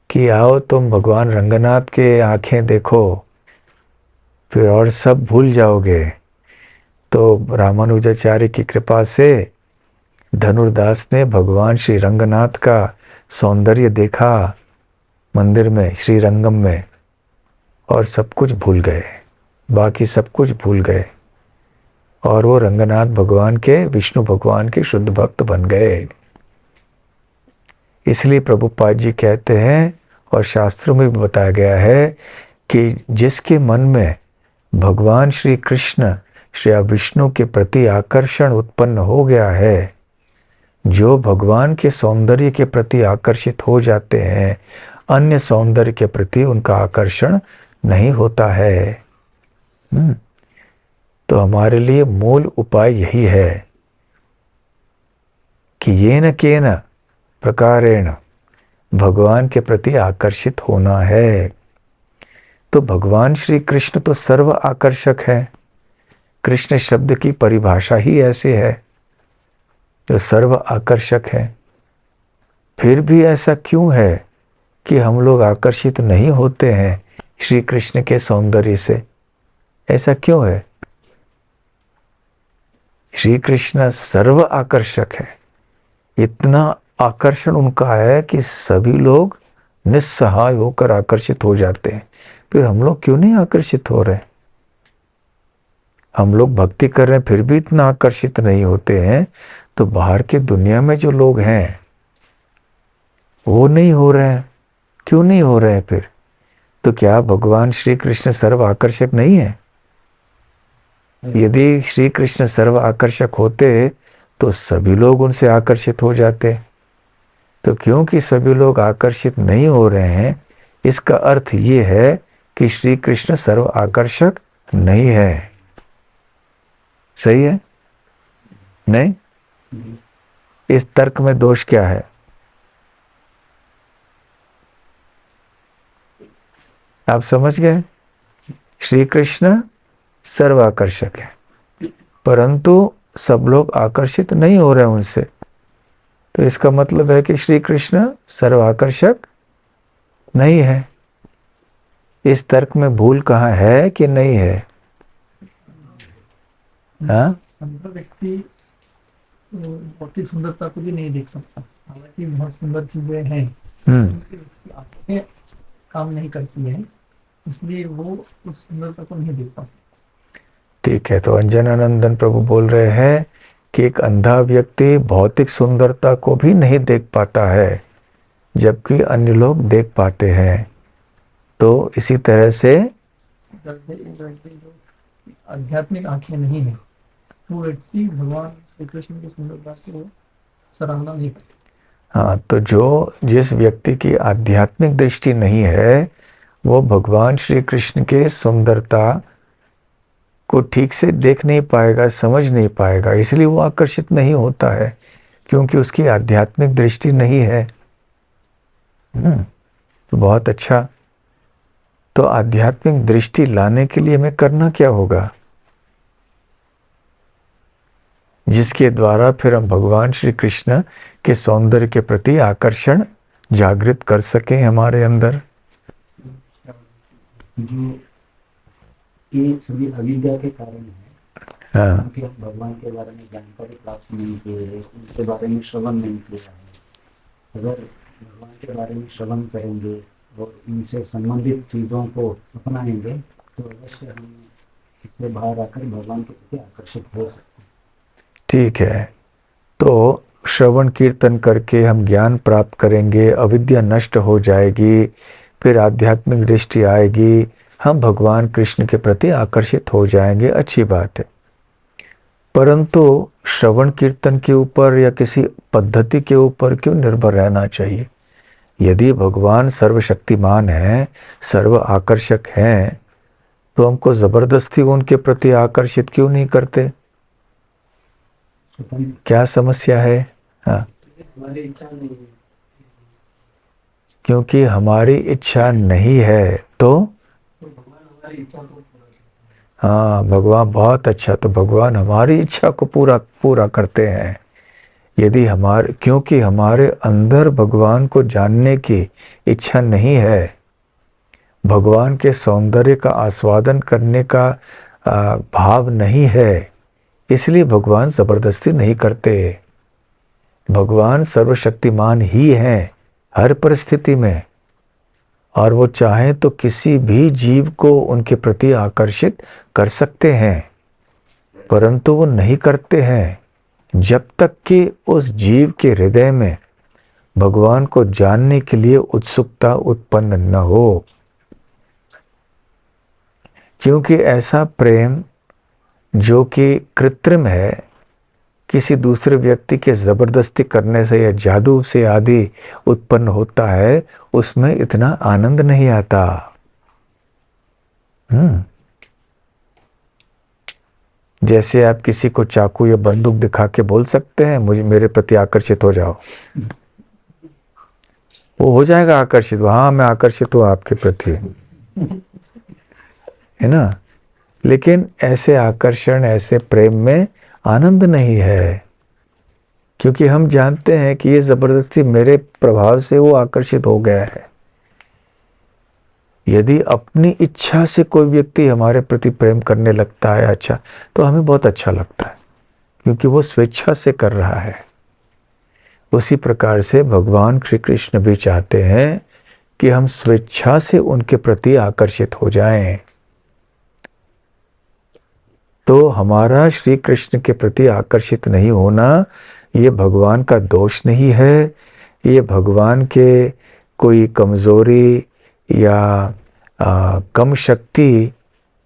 कि आओ तुम भगवान रंगनाथ के आंखें देखो, फिर और सब भूल जाओगे। तो रामानुजाचार्य की कृपा से धनुर्दास ने भगवान श्री रंगनाथ का सौंदर्य देखा मंदिर में, श्रीरंगम में, और सब कुछ भूल गए, बाकी सब कुछ भूल गए, और वो रंगनाथ भगवान के, विष्णु भगवान के शुद्ध भक्त बन गए। इसलिए प्रभुपाद जी कहते हैं, और शास्त्रों में भी बताया गया है, कि जिसके मन में भगवान श्री कृष्ण, श्री विष्णु के प्रति आकर्षण उत्पन्न हो गया है, जो भगवान के सौंदर्य के प्रति आकर्षित हो जाते हैं, अन्य सौंदर्य के प्रति उनका आकर्षण नहीं होता है। तो हमारे लिए मूल उपाय यही है कि येन केन प्रकारेण भगवान के प्रति आकर्षित होना है। तो भगवान श्री कृष्ण तो सर्व आकर्षक है। कृष्ण शब्द की परिभाषा ही ऐसे है, जो सर्व आकर्षक है। फिर भी ऐसा क्यों है कि हम लोग आकर्षित नहीं होते हैं श्री कृष्ण के सौंदर्य से? ऐसा क्यों है? श्री कृष्ण सर्व आकर्षक है, इतना आकर्षण उनका है कि सभी लोग निस्सहाय होकर आकर्षित हो जाते हैं। फिर हम लोग क्यों नहीं आकर्षित हो रहे? हम लोग भक्ति कर रहे हैं फिर भी इतना आकर्षित नहीं होते हैं, तो बाहर की दुनिया में जो लोग हैं वो नहीं हो रहे हैं। क्यों नहीं हो रहे हैं फिर? तो क्या भगवान श्री कृष्ण सर्व आकर्षक नहीं है? यदि श्री कृष्ण सर्व आकर्षक होते तो सभी लोग उनसे आकर्षित हो जाते। तो क्योंकि सभी लोग आकर्षित नहीं हो रहे हैं, इसका अर्थ ये है कि श्री कृष्ण सर्व आकर्षक नहीं है। सही है? नहीं? इस तर्क में दोष क्या है? आप समझ गए? श्री कृष्ण सर्व आकर्षक है, परंतु सब लोग आकर्षित नहीं हो रहे हैं उनसे। तो इसका मतलब है कि श्री कृष्ण सर्व आकर्षक नहीं है। इस तर्क में भूल कहाँ है कि नहीं है? हाँ? व्यक्ति भौतिक सुंदरता को भी नहीं देख सकता, हालांकि बहुत सुंदर चीजें हैं, आंखें काम नहीं करती हैं, इसलिए वो उस सुंदरता को नहीं देख पाता। ठीक है, तो अंजनानंदन प्रभु बोल रहे हैं कि एक अंधा व्यक्ति भौतिक सुंदरता को भी नहीं देख पाता है, जबकि अन्य लोग देख पाते हैं। तो इसी तरह से आध्यात्मिक आंखें नहीं है, वो व्यक्ति भगवान श्री कृष्ण की सुंदरता को सराहना नहीं करता। हाँ, तो जिस व्यक्ति की आध्यात्मिक दृष्टि नहीं है, वो भगवान श्री कृष्ण के सुंदरता को ठीक से देख नहीं पाएगा, समझ नहीं पाएगा, इसलिए वो आकर्षित नहीं होता है, क्योंकि उसकी आध्यात्मिक दृष्टि नहीं है। तो बहुत अच्छा। तो आध्यात्मिक दृष्टि लाने के लिए हमें करना क्या होगा? जिसके द्वारा फिर हम भगवान श्री कृष्ण के सौंदर्य के प्रति आकर्षण जागृत कर सकें हमारे अंदर। जो ये सभी अविद्या के कारण है, हाँ, क्योंकि हम भगवान के बारे में जानकारी प्राप्त नहीं की है, उनके बारे में श्रवण नहीं किया है। अगर भगवान के बारे में श्रवण करेंगे और इनसे संबंधित चीज़ों को अपनाएंगे तो अवश्य हम इससे बाहर आकर भगवान के प्रति आकर्षित हो सकते हैं। ठीक है। तो श्रवण कीर्तन करके हम ज्ञान प्राप्त करेंगे, अविद्या नष्ट हो जाएगी, फिर आध्यात्मिक दृष्टि आएगी, हम भगवान कृष्ण के प्रति आकर्षित हो जाएंगे, अच्छी बात है। परंतु श्रवण कीर्तन के ऊपर या किसी पद्धति के ऊपर क्यों निर्भर रहना चाहिए? यदि भगवान सर्वशक्तिमान है, सर्व आकर्षक हैं, तो हमको जबरदस्ती उनके प्रति आकर्षित क्यों नहीं करते? क्या समस्या है? हाँ, हमारी इच्छा नहीं है। क्योंकि हमारी इच्छा नहीं है तो तो भगवान हमारी इच्छा को पूरा करते हाँ, भगवान बहुत अच्छा, तो भगवान हमारी इच्छा को पूरा करते हैं। यदि क्योंकि हमारे अंदर भगवान को जानने की इच्छा नहीं है, भगवान के सौंदर्य का आस्वादन करने का भाव नहीं है, इसलिए भगवान जबरदस्ती नहीं करते। भगवान सर्वशक्तिमान ही हैं हर परिस्थिति में, और वो चाहें तो किसी भी जीव को उनके प्रति आकर्षित कर सकते हैं, परंतु वो नहीं करते हैं जब तक कि उस जीव के हृदय में भगवान को जानने के लिए उत्सुकता उत्पन्न न हो। क्योंकि ऐसा प्रेम जो कि कृत्रिम है, किसी दूसरे व्यक्ति के जबरदस्ती करने से या जादू से आदि उत्पन्न होता है, उसमें इतना आनंद नहीं आता। जैसे आप किसी को चाकू या बंदूक दिखा के बोल सकते हैं मेरे प्रति आकर्षित हो जाओ, वो हो जाएगा आकर्षित, हाँ मैं आकर्षित हूँ आपके प्रति, है ना। लेकिन ऐसे आकर्षण, ऐसे प्रेम में आनंद नहीं है, क्योंकि हम जानते हैं कि ये जबरदस्ती मेरे प्रभाव से वो आकर्षित हो गया है। यदि अपनी इच्छा से कोई व्यक्ति हमारे प्रति प्रेम करने लगता है अच्छा, तो हमें बहुत अच्छा लगता है, क्योंकि वो स्वेच्छा से कर रहा है। उसी प्रकार से भगवान श्री कृष्ण भी चाहते हैं कि हम स्वेच्छा से उनके प्रति आकर्षित हो जाएं। तो हमारा श्री कृष्ण के प्रति आकर्षित नहीं होना ये भगवान का दोष नहीं है, ये भगवान के कोई कमजोरी या कम शक्ति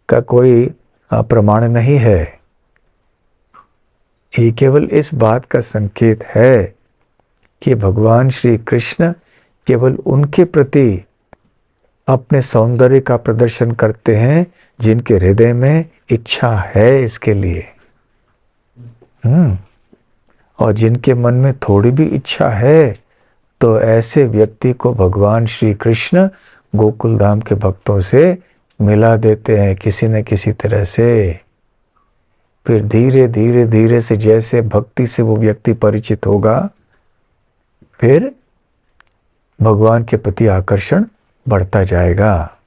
का कोई प्रमाण नहीं है। ये केवल इस बात का संकेत है कि भगवान श्री कृष्ण केवल उनके प्रति अपने सौंदर्य का प्रदर्शन करते हैं जिनके हृदय में इच्छा है इसके लिए। और जिनके मन में थोड़ी भी इच्छा है, तो ऐसे व्यक्ति को भगवान श्री कृष्ण गोकुल धाम के भक्तों से मिला देते हैं किसी न किसी तरह से। फिर धीरे धीरे धीरे से जैसे भक्ति से वो व्यक्ति परिचित होगा, फिर भगवान के प्रति आकर्षण बढ़ता जाएगा।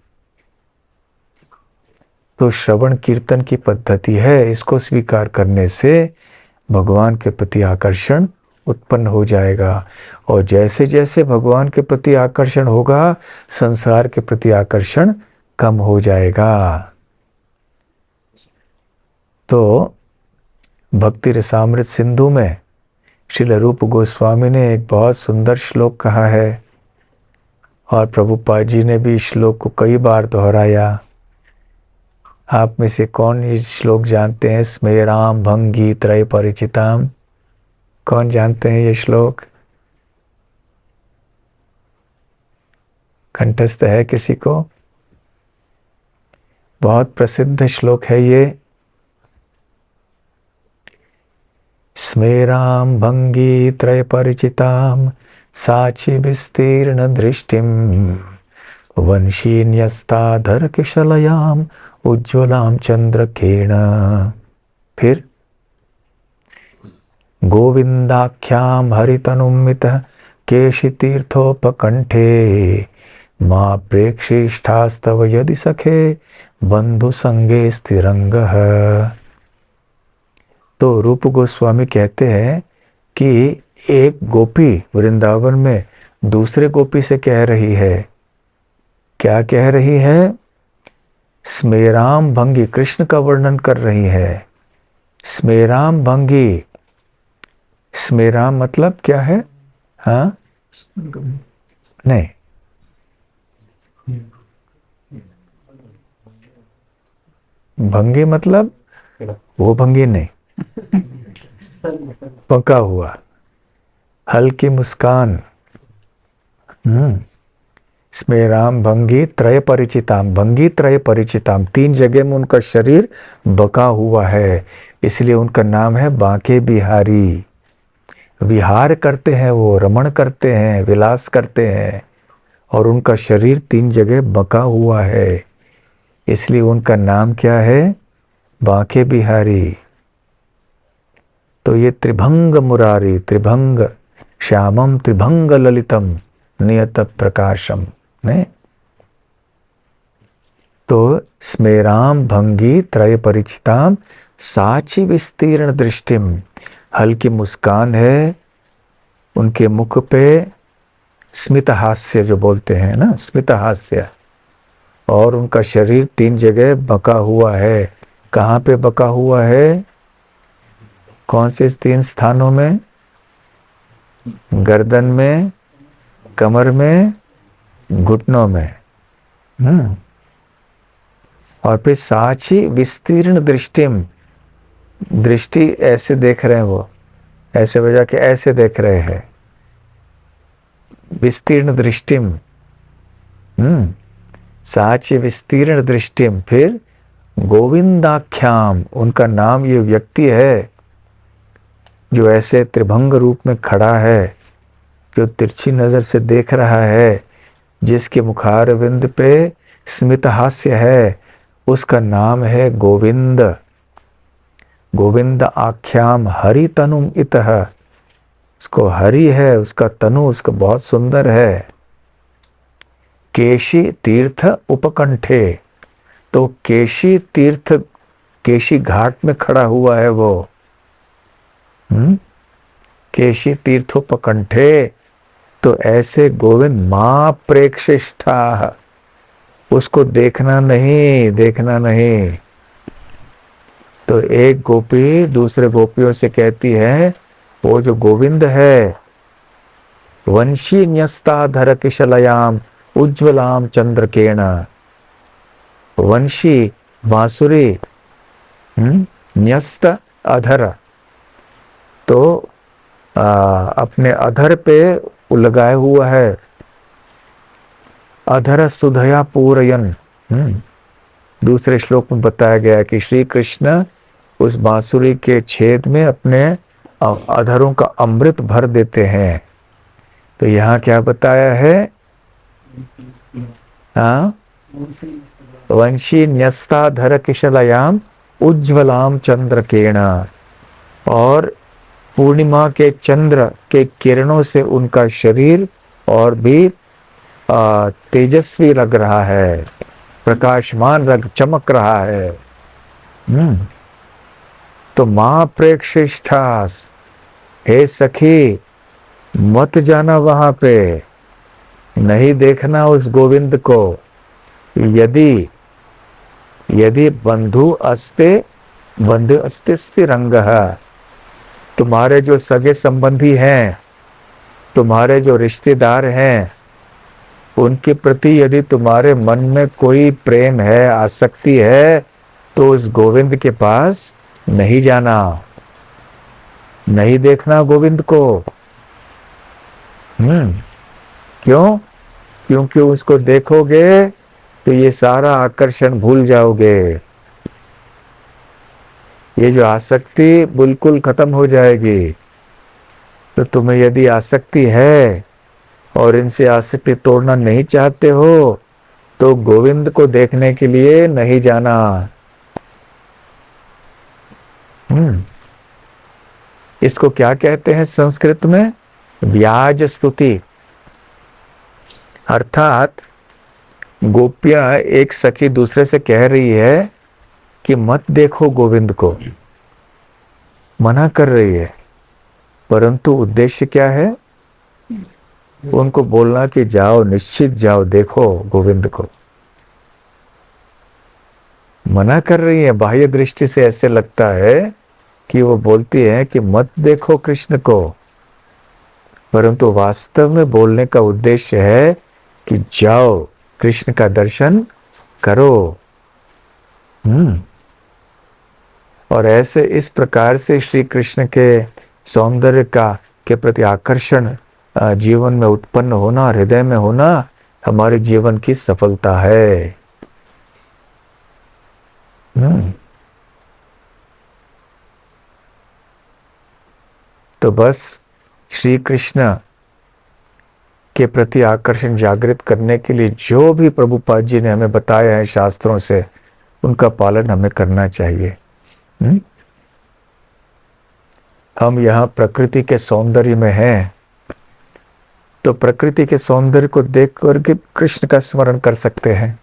तो श्रवण कीर्तन की पद्धति है, इसको स्वीकार करने से भगवान के प्रति आकर्षण उत्पन्न हो जाएगा। और जैसे जैसे भगवान के प्रति आकर्षण होगा, संसार के प्रति आकर्षण कम हो जाएगा। तो भक्ति रसामृत सिंधु में श्रील रूप गोस्वामी ने एक बहुत सुंदर श्लोक कहा है, और प्रभुपाद जी ने भी इस श्लोक को कई बार दोहराया। आप में से कौन ये श्लोक जानते हैं? स्मेराम भंगी त्रय परिचिताम, कौन जानते हैं ये श्लोक? कंठस्थ है किसी को? बहुत प्रसिद्ध श्लोक है ये। स्मेराम भंगी त्रय परिचिताम साची विस्तीर्ण दृष्टिम वंशीन्यस्ताधर कुशलयाम उज्ज्वलाम चंद्रकेण। फिर गोविंदाख्याम हरितनुमितः केशितीर्थोपकंठे माँ प्रेक्षिष्ठास्तव यदि सखे बंधु संगे स्थिरंगः। तो रूप गोस्वामी कहते हैं कि एक गोपी वृंदावन में दूसरे गोपी से कह रही है, क्या कह रही है? स्मेराम भंगी, कृष्ण का वर्णन कर रही है। स्मेराम भंगी, स्मेराम मतलब क्या है? हाँ नहीं, भंगी मतलब वो भंगी नहीं, पका हुआ, हल्की मुस्कान। स्मेराम भंगी त्रय परिचिताम, भंगी त्रय परिचिताम, 3 जगह में उनका शरीर बका हुआ है, इसलिए उनका नाम है बांके बिहारी। विहार करते हैं वो, रमण करते हैं, विलास करते हैं, और उनका शरीर 3 जगह बका हुआ है, इसलिए उनका नाम क्या है? बांके बिहारी। तो ये त्रिभंग मुरारी, त्रिभंग श्यामम त्रिभंग ललितम नियत प्रकाशम ने। तो स्मेराम भंगी त्रय परिचिताम साची विस्तीर्ण दृष्टिम, हल्की मुस्कान है उनके मुख पे, स्मित हास्य जो बोलते हैं ना, स्मित हास्य, और उनका शरीर 3 जगह बका हुआ है। कहाँ पे बका हुआ है? कौन से 3 स्थानों में? गर्दन में, कमर में, घुटनों में। और फिर साची विस्तीर्ण दृष्टिम, दृष्टि ऐसे देख रहे हैं वो, ऐसे बजा के ऐसे देख रहे हैं, विस्तीर्ण दृष्टिम। साची विस्तीर्ण दृष्टिम। फिर गोविंदाख्याम, उनका नाम, ये व्यक्ति है जो ऐसे त्रिभंग रूप में खड़ा है, जो तिरछी नजर से देख रहा है, जिसके मुखारविंद पे स्मित हास्य है, उसका नाम है गोविंद। गोविंद आख्याम हरि तनुम इतः, उसको हरि है, उसका तनु उसका बहुत सुंदर है। केशी तीर्थ उपकंठे, तो केशी तीर्थ, केशी घाट में खड़ा हुआ है वो। केशी तीर्थोपकंठे, तो ऐसे गोविंद मां प्रेक्षिष्ठा, उसको देखना नहीं, देखना नहीं। तो एक गोपी दूसरे गोपियों से कहती है, वो जो गोविंद है, वंशी न्यस्ताधर किशलयाम उज्ज्वलाम चंद्रकेण, वंशी बांसुरी, न्यस्त अधर, तो अपने अधर पे लगाए हुआ है, अधर सुधया पूरयन। दूसरे श्लोक में बताया गया कि श्री कृष्ण उस बांसुरी के छेद में अपने अधरों का अमृत भर देते हैं। तो यहाँ क्या बताया है? हाँ, वंशी न्यस्ताधर किशलयाम उज्ज्वलाम चंद्रकेण, और पूर्णिमा के चंद्र के किरणों से उनका शरीर और भी तेजस्वी लग रहा है, प्रकाशमान रंग चमक रहा है। तो मां प्रेक्षिष्ठास, हे सखी मत जाना वहां पे, नहीं देखना उस गोविंद को। यदि यदि बंधु अस्ते स्थिरंगः, तुम्हारे जो सगे संबंधी हैं, तुम्हारे जो रिश्तेदार हैं, उनके प्रति यदि तुम्हारे मन में कोई प्रेम है, आसक्ति है, तो उस गोविंद के पास नहीं जाना, नहीं देखना गोविंद को। क्यों? क्योंकि उसको देखोगे तो ये सारा आकर्षण भूल जाओगे, ये जो आसक्ति बिल्कुल खत्म हो जाएगी। तो तुम्हें यदि आसक्ति है और इनसे आसक्ति तोड़ना नहीं चाहते हो, तो गोविंद को देखने के लिए नहीं जाना। इसको क्या कहते हैं संस्कृत में? व्याज स्तुति। अर्थात गोपियां एक सखी दूसरे से कह रही है कि मत देखो गोविंद को, मना कर रही है, परंतु उद्देश्य क्या है? उनको बोलना कि जाओ, निश्चित जाओ, देखो गोविंद को। मना कर रही है। बाह्य दृष्टि से ऐसे लगता है कि वो बोलती है कि मत देखो कृष्ण को, परंतु वास्तव में बोलने का उद्देश्य है कि जाओ कृष्ण का दर्शन करो। और ऐसे इस प्रकार से श्री कृष्ण के सौंदर्य के प्रति आकर्षण जीवन में उत्पन्न होना, हृदय में होना, हमारे जीवन की सफलता है। तो बस श्री कृष्ण के प्रति आकर्षण जागृत करने के लिए जो भी प्रभुपाद जी ने हमें बताया है शास्त्रों से, उनका पालन हमें करना चाहिए। हम यहाँ प्रकृति के सौंदर्य में हैं, तो प्रकृति के सौंदर्य को देख करके कृष्ण का स्मरण कर सकते हैं।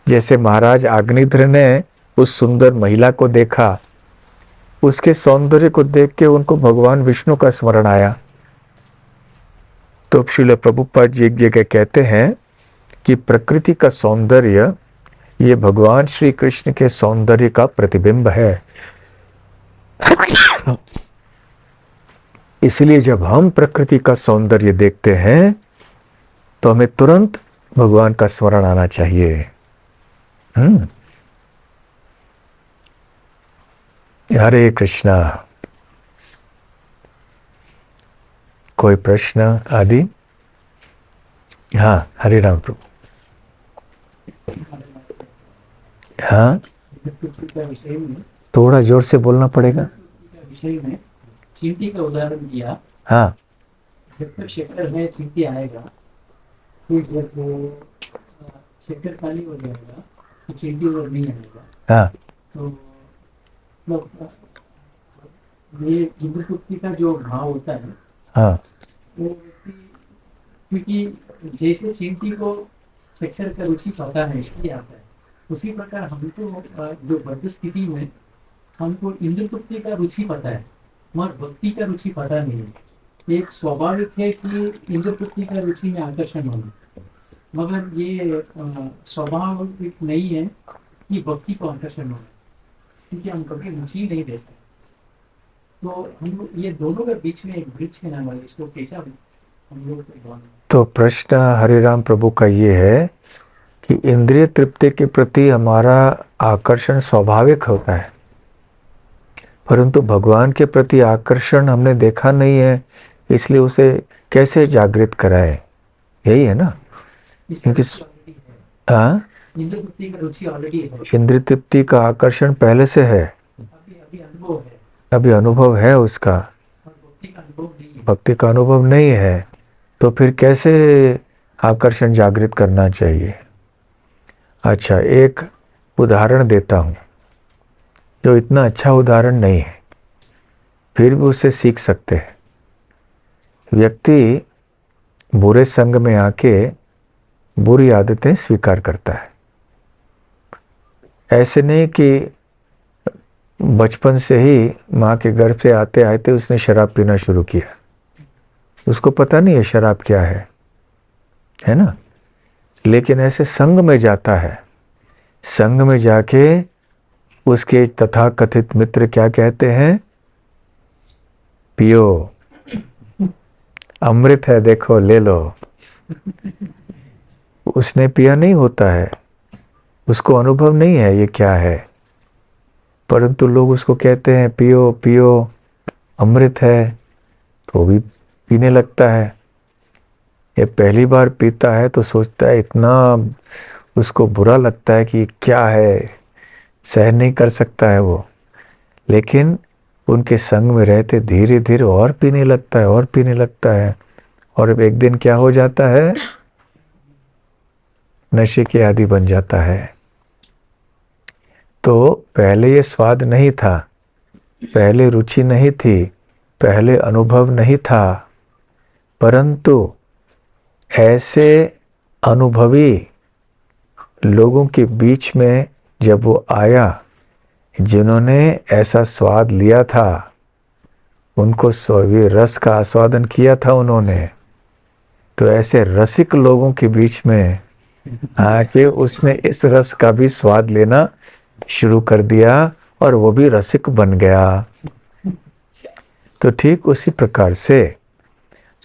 जैसे महाराज अग्निध्र ने उस सुंदर महिला को देखा, उसके सौंदर्य को देख के उनको भगवान विष्णु का स्मरण आया। तो श्रील प्रभुपाद जी एक जगह कहते हैं कि प्रकृति का सौंदर्य ये भगवान श्री कृष्ण के सौंदर्य का प्रतिबिंब है। इसलिए जब हम प्रकृति का सौंदर्य देखते हैं तो हमें तुरंत भगवान का स्मरण आना चाहिए। हरे कृष्णा। कोई प्रश्न आदि? हाँ, हरे राम प्रभु। हाँ, विषय में थोड़ा जोर से बोलना पड़ेगा। विषय में चींटी का उदाहरण दिया। हाँ, जब तक शक्कर में चींटी आएगा, फिर जब वो शक्कर खाली हो जाएगा तो चींटी और नहीं आएगा। हाँ, तो मतलब ये इंद्रपुत्री का जो भाव होता है, हाँ, वो क्योंकि जैसे चींटी को शक्कर का रुचि पता है इसलिए आता है, उसी प्रकार हमको जो बद्ध स्थिति में हमको इंद्रपुत्री का रुचि पता है, मगर भक्ति का रुचि पता नहीं है। एक स्वाभाविक है कि इंद्रपुत्री का रुचि में आकर्षण होना, मगर ये स्वाभाविक नहीं है कि भक्ति को आकर्षण होना, क्योंकि हम कभी रुचि नहीं देते। तो हम ये दोनों के बीच में एक वृक्ष है ना, इसको कैसा हम लोग। तो प्रश्न हरे राम प्रभु का ये है कि इंद्रिय तृप्ति के प्रति हमारा आकर्षण स्वाभाविक होता है, परंतु भगवान के प्रति आकर्षण हमने देखा नहीं है, इसलिए उसे कैसे जागृत कराए? यही है ना। क्योंकि हाँ, इंद्रिय तृप्ति का रुचि ऑलरेडी है, इंद्रिय तृप्ति का आकर्षण पहले से है, अभी अनुभव है, अभी अनुभव है उसका, और भक्ति का अनुभव नहीं है। भक्ति का अनुभव नहीं है, तो फिर कैसे आकर्षण जागृत करना चाहिए? अच्छा, एक उदाहरण देता हूँ जो इतना अच्छा उदाहरण नहीं है, फिर भी उससे सीख सकते हैं। व्यक्ति बुरे संग में आके बुरी आदतें स्वीकार करता है। ऐसे नहीं कि बचपन से ही माँ के गर्भ से आते आते उसने शराब पीना शुरू किया, उसको पता नहीं है शराब क्या है ना। लेकिन ऐसे संग में जाता है, संग में जाके उसके तथाकथित मित्र क्या कहते हैं? पियो, अमृत है, देखो ले लो। उसने पिया नहीं होता है, उसको अनुभव नहीं है ये क्या है, परंतु लोग उसको कहते हैं पियो पियो, अमृत है, तो भी पीने लगता है। ये पहली बार पीता है तो सोचता है, इतना उसको बुरा लगता है कि क्या है, सहन नहीं कर सकता है वो। लेकिन उनके संग में रहते धीरे धीरे और पीने लगता है, और पीने लगता है, और एक दिन क्या हो जाता है? नशे के आदी बन जाता है। तो पहले ये स्वाद नहीं था, पहले रुचि नहीं थी, पहले अनुभव नहीं था, परंतु ऐसे अनुभवी लोगों के बीच में जब वो आया, जिन्होंने ऐसा स्वाद लिया था, उनको स्वर्गीय रस का आस्वादन किया था उन्होंने, तो ऐसे रसिक लोगों के बीच में आके उसने इस रस का भी स्वाद लेना शुरू कर दिया और वो भी रसिक बन गया। तो ठीक उसी प्रकार से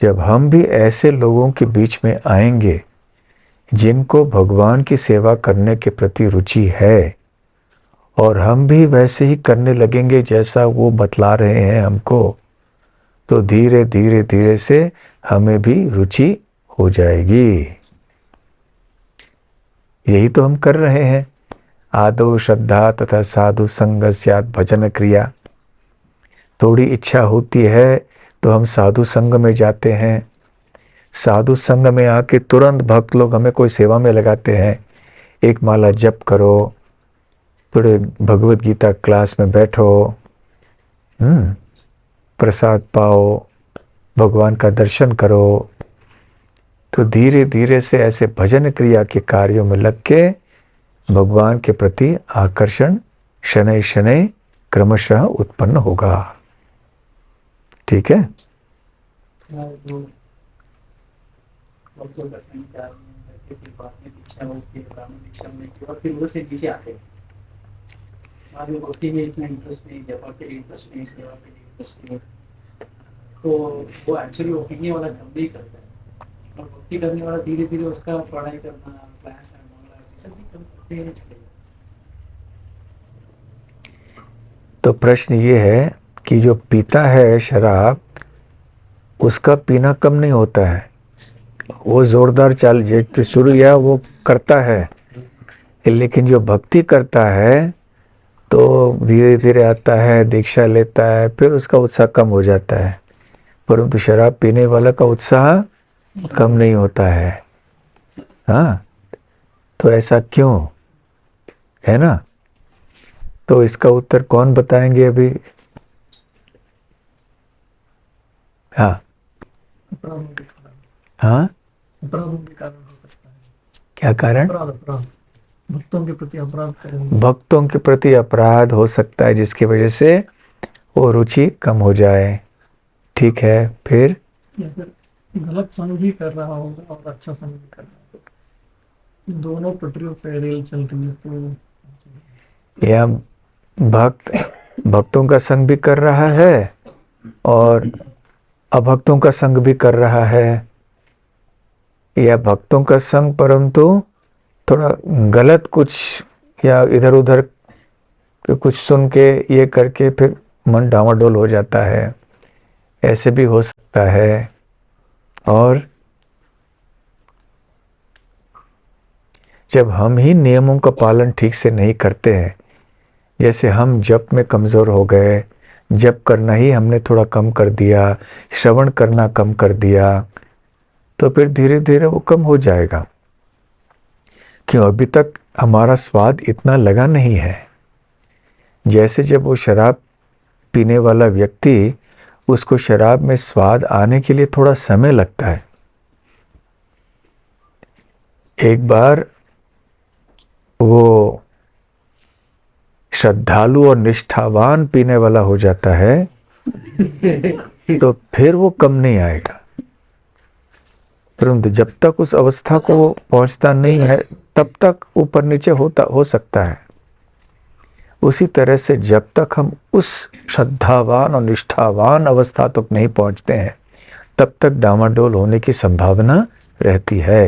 जब हम भी ऐसे लोगों के बीच में आएंगे जिनको भगवान की सेवा करने के प्रति रुचि है, और हम भी वैसे ही करने लगेंगे जैसा वो बतला रहे हैं हमको, तो धीरे धीरे धीरे से हमें भी रुचि हो जाएगी। यही तो हम कर रहे हैं। आदौ श्रद्धा तथा साधु संग स्यात् भजन क्रिया। थोड़ी इच्छा होती है तो हम साधु संग में जाते हैं। साधु संग में आके तुरंत भक्त लोग हमें कोई सेवा में लगाते हैं। एक माला जप करो, थोड़े भगवत गीता क्लास में बैठो, प्रसाद पाओ, भगवान का दर्शन करो। तो धीरे धीरे से ऐसे भजन क्रिया के कार्यों में लग के भगवान के प्रति आकर्षण शनै शनै क्रमशः उत्पन्न होगा। ठीक है। जो भक्तों का संचार में फिर बाद में दीक्षा होती है, ब्राह्मण दीक्षा में और फिर वो से नीचे आते हैं। बाद में भक्ति में इतना इंटरेस्ट नहीं, जपा के इंटरेस्ट नहीं, सेवा के इंटरेस्ट नहीं, तो वो एक्चुअली वो पीने वाला काम नहीं करता है। और भक्ति करने वाला धीरे धीरे उसका पढ़ाई करना, क्लास करना, सब भी करते हैं चलेगा। तो प्रश्न ये है कि जो पीता है शराब, उसका पीना कम नहीं होता है। वो जोरदार चाल जो शुरू या वो करता है, लेकिन जो भक्ति करता है तो धीरे धीरे आता है, दीक्षा लेता है, फिर उसका उत्साह कम हो जाता है। परंतु शराब पीने वाला का उत्साह कम नहीं होता है। हाँ, तो ऐसा क्यों है ना? तो इसका उत्तर कौन बताएंगे अभी? हाँ हाँ, अपराधों के कारण हो सकता है। क्या कारण? अपराध भक्तों के प्रति अपराध करेंगे। भक्तों के प्रति अपराध हो सकता है, जिसकी वजह से वो रुचि कम हो जाए। ठीक है, फिर या फिर गलत संग भी कर रहा होगा और अच्छा संग भी कर रहा होगा, दोनों पटरियों पे रेल चल रही है, तो या भक्तों का संग भी कर रहा है और अभक्तों का संग भी कर रहा है, या भक्तों का संग परंतु थोड़ा गलत कुछ या इधर उधर कुछ सुन के ये करके फिर मन डामाडोल हो जाता है, ऐसे भी हो सकता है। और जब हम ही नियमों का पालन ठीक से नहीं करते हैं, जैसे हम जप में कमज़ोर हो गए, जप करना ही हमने थोड़ा कम कर दिया, श्रवण करना कम कर दिया, तो फिर धीरे धीरे वो कम हो जाएगा। क्यों? अभी तक हमारा स्वाद इतना लगा नहीं है। जैसे जब वो शराब पीने वाला व्यक्ति, उसको शराब में स्वाद आने के लिए थोड़ा समय लगता है। एक बार वो श्रद्धालु और निष्ठावान पीने वाला हो जाता है तो फिर वो कम नहीं आएगा। परंतु जब तक उस अवस्था को वो पहुंचता नहीं है, तब तक ऊपर नीचे हो सकता है। उसी तरह से जब तक हम उस श्रद्धावान और निष्ठावान अवस्था तक नहीं पहुंचते हैं, तब तक डामाडोल होने की संभावना रहती है।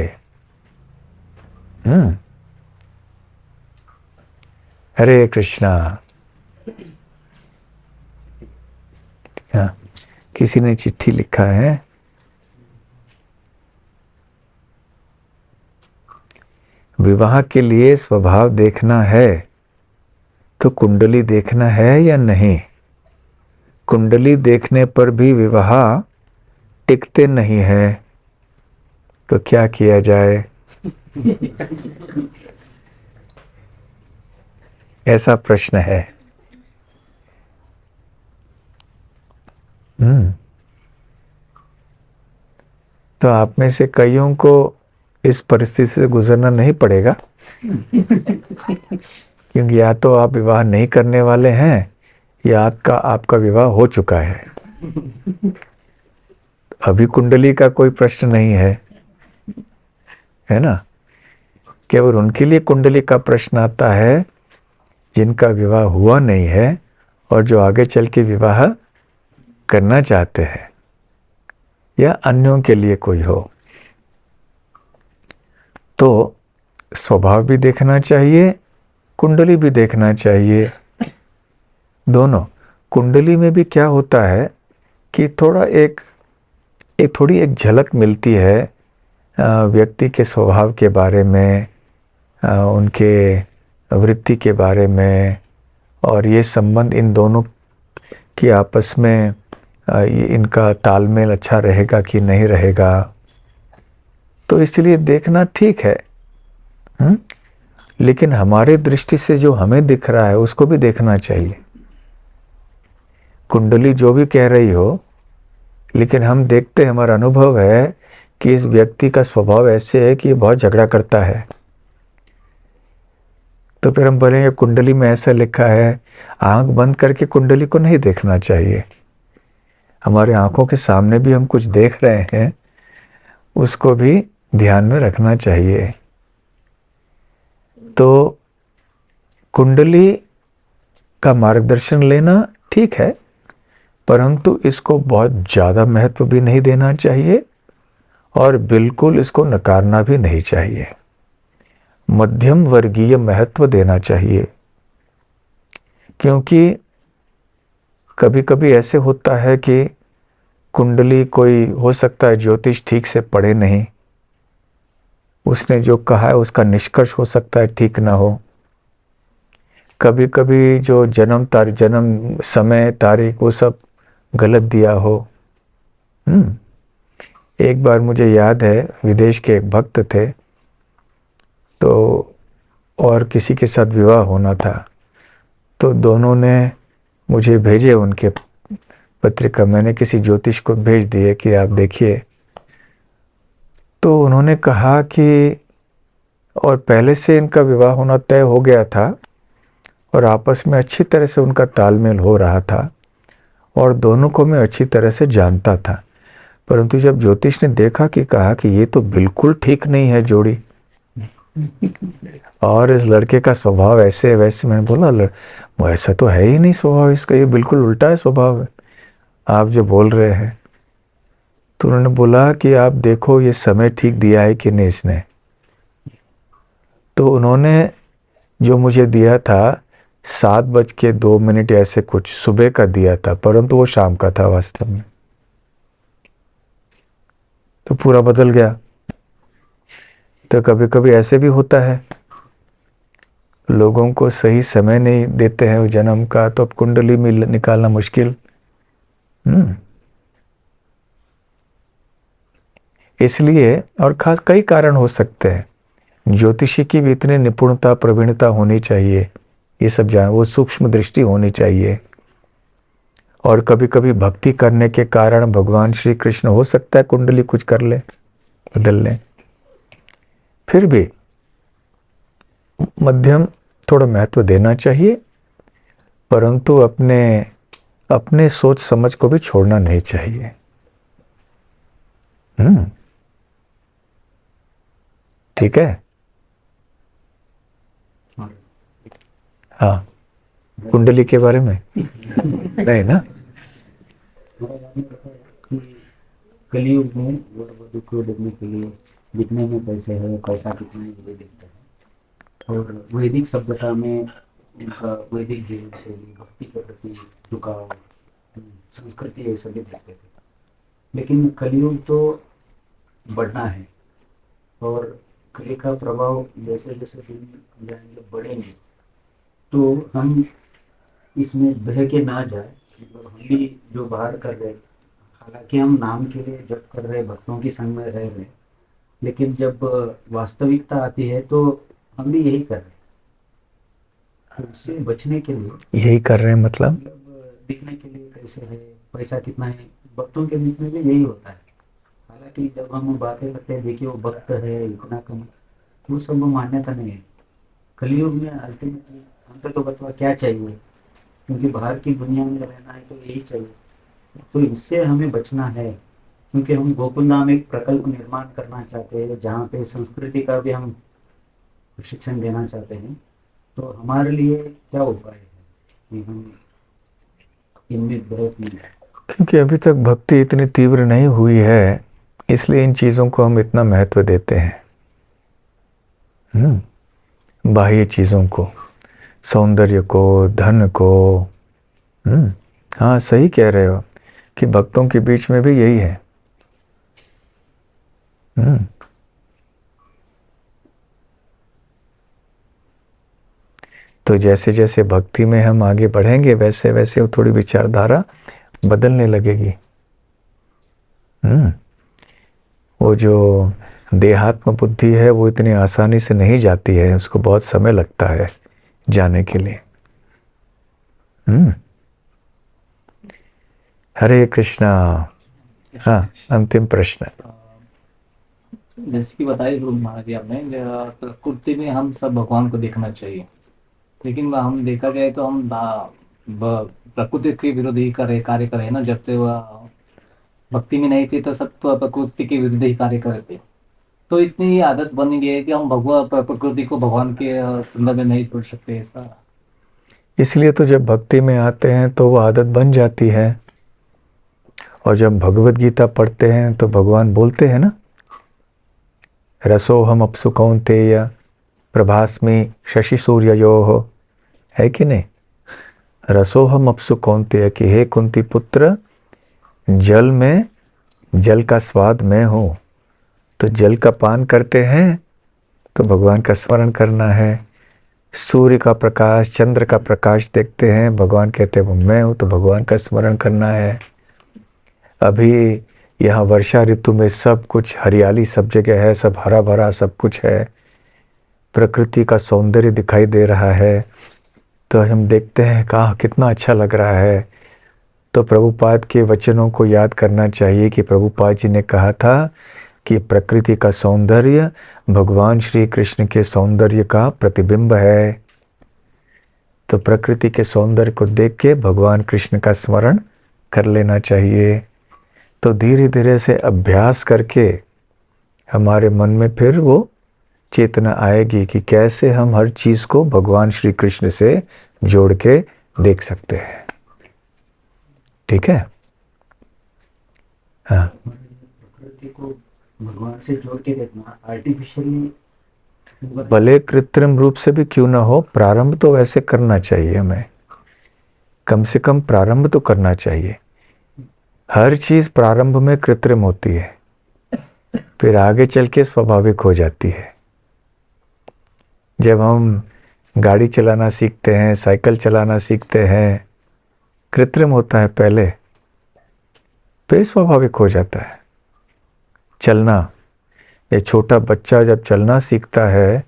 हरे कृष्णा। हाँ, किसी ने चिट्ठी लिखा है, विवाह के लिए स्वभाव देखना है तो कुंडली देखना है या नहीं? कुंडली देखने पर भी विवाह टिकते नहीं है, तो क्या किया जाए? ऐसा प्रश्न है। तो आप में से कईयों को इस परिस्थिति से गुजरना नहीं पड़ेगा, क्योंकि या तो आप विवाह नहीं करने वाले हैं या आपका विवाह हो चुका है। अभी कुंडली का कोई प्रश्न नहीं है ना। केवल उनके लिए कुंडली का प्रश्न आता है जिनका विवाह हुआ नहीं है और जो आगे चल के विवाह करना चाहते हैं, या अन्यों के लिए कोई हो। तो स्वभाव भी देखना चाहिए, कुंडली भी देखना चाहिए, दोनों। कुंडली में भी क्या होता है कि थोड़ा थोड़ी एक झलक मिलती है व्यक्ति के स्वभाव के बारे में, उनके वृत्ति के बारे में, और ये संबंध इन दोनों की आपस में इनका तालमेल अच्छा रहेगा कि नहीं रहेगा। तो इसलिए देखना ठीक है, लेकिन हमारे दृष्टि से जो हमें दिख रहा है उसको भी देखना चाहिए। कुंडली जो भी कह रही हो, लेकिन हम देखते, हमारा अनुभव है कि इस व्यक्ति का स्वभाव ऐसे है कि ये बहुत झगड़ा करता है। तो फिर हम बोलेंगे कुंडली में ऐसा लिखा है। आंख बंद करके कुंडली को नहीं देखना चाहिए। हमारे आंखों के सामने भी हम कुछ देख रहे हैं, उसको भी ध्यान में रखना चाहिए। तो कुंडली का मार्गदर्शन लेना ठीक है, परंतु इसको बहुत ज़्यादा महत्व भी नहीं देना चाहिए और बिल्कुल इसको नकारना भी नहीं चाहिए। मध्यम वर्गीय महत्व देना चाहिए, क्योंकि कभी कभी ऐसे होता है कि कुंडली कोई हो सकता है ज्योतिष ठीक से पढ़े नहीं, उसने जो कहा है उसका निष्कर्ष हो सकता है ठीक ना हो। कभी कभी जो जन्म समय तारीख वो सब गलत दिया हो। एक बार मुझे याद है, विदेश के एक भक्त थे, तो और किसी के साथ विवाह होना था, तो दोनों ने मुझे भेजे उनके पत्रिका, मैंने किसी ज्योतिष को भेज दिए कि आप देखिए। तो उन्होंने कहा कि, और पहले से इनका विवाह होना तय हो गया था और आपस में अच्छी तरह से उनका तालमेल हो रहा था और दोनों को मैं अच्छी तरह से जानता था, परंतु जब ज्योतिष ने देखा कि कहा कि ये तो बिल्कुल ठीक नहीं है जोड़ी, और इस लड़के का स्वभाव ऐसे वैसे, मैंने बोला वो ऐसा तो है ही नहीं स्वभाव इसका, ये बिल्कुल उल्टा है स्वभाव है आप जो बोल रहे हैं। तो उन्होंने बोला कि आप देखो ये समय ठीक दिया है कि नहीं इसने। तो उन्होंने जो मुझे दिया था 7:02 ऐसे कुछ सुबह का दिया था, परंतु वो शाम का था वास्तव में। तो पूरा बदल गया। तो कभी कभी ऐसे भी होता है, लोगों को सही समय नहीं देते हैं जन्म का, तो अब कुंडली में निकालना मुश्किल। इसलिए, और खास कई कारण हो सकते हैं, ज्योतिषी की भी इतनी निपुणता प्रवीणता होनी चाहिए, ये सब जान, वो सूक्ष्म दृष्टि होनी चाहिए। और कभी कभी भक्ति करने के कारण भगवान श्री कृष्ण हो सकता है कुंडली कुछ कर ले, बदल ले। फिर भी मध्यम थोड़ा महत्व देना चाहिए, परंतु अपने सोच समझ को भी छोड़ना नहीं चाहिए। ठीक है। हाँ, कुंडली के बारे में नहीं ना। कलयुग में वर वधू को देखने के लिए जितने में पैसे है, पैसा कितने में ये देखते हैं। और वैदिक सभ्यता में उनका वैदिक जीवन शैली, भक्ति के प्रति झुकाव, संस्कृति, ये सभी देखते थे। लेकिन कलयुग तो बढ़ना है, और कली का प्रभाव जैसे जैसे दिन जाएंगे बढ़ेंगे, तो हम इसमें बह के ना जाए। मतलब हम भी जो बाहर कर रहे, हालांकि हम नाम के लिए जप कर रहे, भक्तों की संग में रह रहे, लेकिन जब वास्तविकता आती है तो हम भी यही कर रहे हैं। उससे बचने के लिए यही कर रहे हैं, मतलब दिखने के लिए कैसे है, पैसा कितना है, भक्तों के बीच में भी यही होता है। हालांकि जब हम बातें करते हैं देखिए वो भक्त है इतना कम, वो सब मान्यता नहीं है। कलयुग में अल्टीमेटली हमको तो बतवा क्या चाहिए, क्योंकि बाहर की दुनिया में रहना है तो यही चाहिए, तो इससे हमें बचना है। क्योंकि हम गोकुल नाम एक प्रकल्प निर्माण करना चाहते हैं जहाँ पे संस्कृति का भी हम प्रशिक्षण देना चाहते हैं। तो हमारे लिए क्या उपाय है कि हम इनमें ब्रेक नहीं है? क्योंकि अभी तक भक्ति इतनी तीव्र नहीं हुई है, इसलिए इन चीज़ों को हम इतना महत्व देते हैं। बाह्य चीज़ों को, सौंदर्य को, धन को। हाँ, सही कह रहे हो कि भक्तों के बीच में भी यही है। तो जैसे जैसे भक्ति में हम आगे बढ़ेंगे वैसे वैसे वो थोड़ी विचारधारा बदलने लगेगी। वो जो देहात्म बुद्धि है वो इतनी आसानी से नहीं जाती है, उसको बहुत समय लगता है जाने के लिए। हरे कृष्णा। हाँ, अंतिम प्रश्न। जैसे कि बताइए गुरु महाराज आपने, प्रकृति में हम सब भगवान को देखना चाहिए, लेकिन हम देखा जाए तो हम प्रकृति के विरुद्ध ही कार्य करे ना। जब से वह भक्ति में नहीं थे तो सब प्रकृति के विरुद्ध ही कार्य करे थे। तो इतनी आदत बन गई है कि हम प्रकृति को भगवान के संदर्भ में नहीं छोड़ सकते ऐसा। इसलिए तो जब भक्ति में आते हैं तो वो आदत बन जाती है, और जब भगवत गीता पढ़ते हैं तो भगवान बोलते हैं ना, रसोहम अप्सु कौन्तेय प्रभास्मि शशि सूर्ययोः, है कि नहीं? रसोहम अप्सु कौन्तेय कि हे कुंती पुत्र, जल में जल का स्वाद मैं हूँ। तो जल का पान करते हैं तो भगवान का स्मरण करना है। सूर्य का प्रकाश, चंद्र का प्रकाश देखते हैं, भगवान कहते हैं वो मैं हूँ, तो भगवान का स्मरण करना है। अभी यहाँ वर्षा ऋतु में सब कुछ हरियाली सब जगह है, सब हरा भरा सब कुछ है, प्रकृति का सौंदर्य दिखाई दे रहा है, तो हम देखते हैं कहाँ कितना अच्छा लग रहा है। तो प्रभुपाद के वचनों को याद करना चाहिए कि प्रभुपाद जी ने कहा था कि प्रकृति का सौंदर्य भगवान श्री कृष्ण के सौंदर्य का प्रतिबिंब है। तो प्रकृति के सौंदर्य को देख के भगवान कृष्ण का स्मरण कर लेना चाहिए। तो धीरे धीरे से अभ्यास करके हमारे मन में फिर वो चेतना आएगी कि कैसे हम हर चीज़ को भगवान श्री कृष्ण से जोड़ के देख सकते हैं। ठीक है? हाँ, प्रकृति को भगवान से जोड़ के देखना आर्टिफिशियली, भले कृत्रिम रूप से भी क्यों ना हो, प्रारंभ तो वैसे करना चाहिए हमें। कम से कम प्रारंभ तो करना चाहिए। हर चीज़ प्रारंभ में कृत्रिम होती है, फिर आगे चल के स्वाभाविक हो जाती है। जब हम गाड़ी चलाना सीखते हैं, साइकिल चलाना सीखते हैं, कृत्रिम होता है पहले, फिर स्वाभाविक हो जाता है। चलना, ये छोटा बच्चा जब चलना सीखता है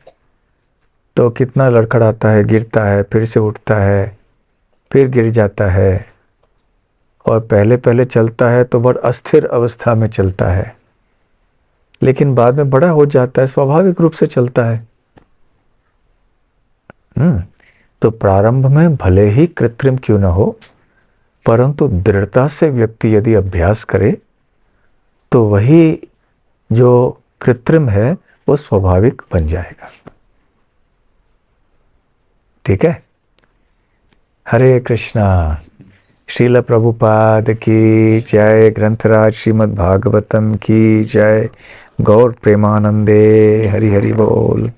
तो कितना लड़खड़ाता है, गिरता है, फिर से उठता है, फिर गिर जाता है, और पहले पहले चलता है तो बड़ा अस्थिर अवस्था में चलता है, लेकिन बाद में बड़ा हो जाता है, स्वाभाविक रूप से चलता है। तो प्रारंभ में भले ही कृत्रिम क्यों न हो, परंतु दृढ़ता से व्यक्ति यदि अभ्यास करे तो वही जो कृत्रिम है वो स्वाभाविक बन जाएगा। ठीक है? हरे कृष्णा। श्रील प्रभुपाद की जय। ग्रंथराज श्रीमद् भागवतम की जय। गौर प्रेमानंदे। हरि हरि बोल।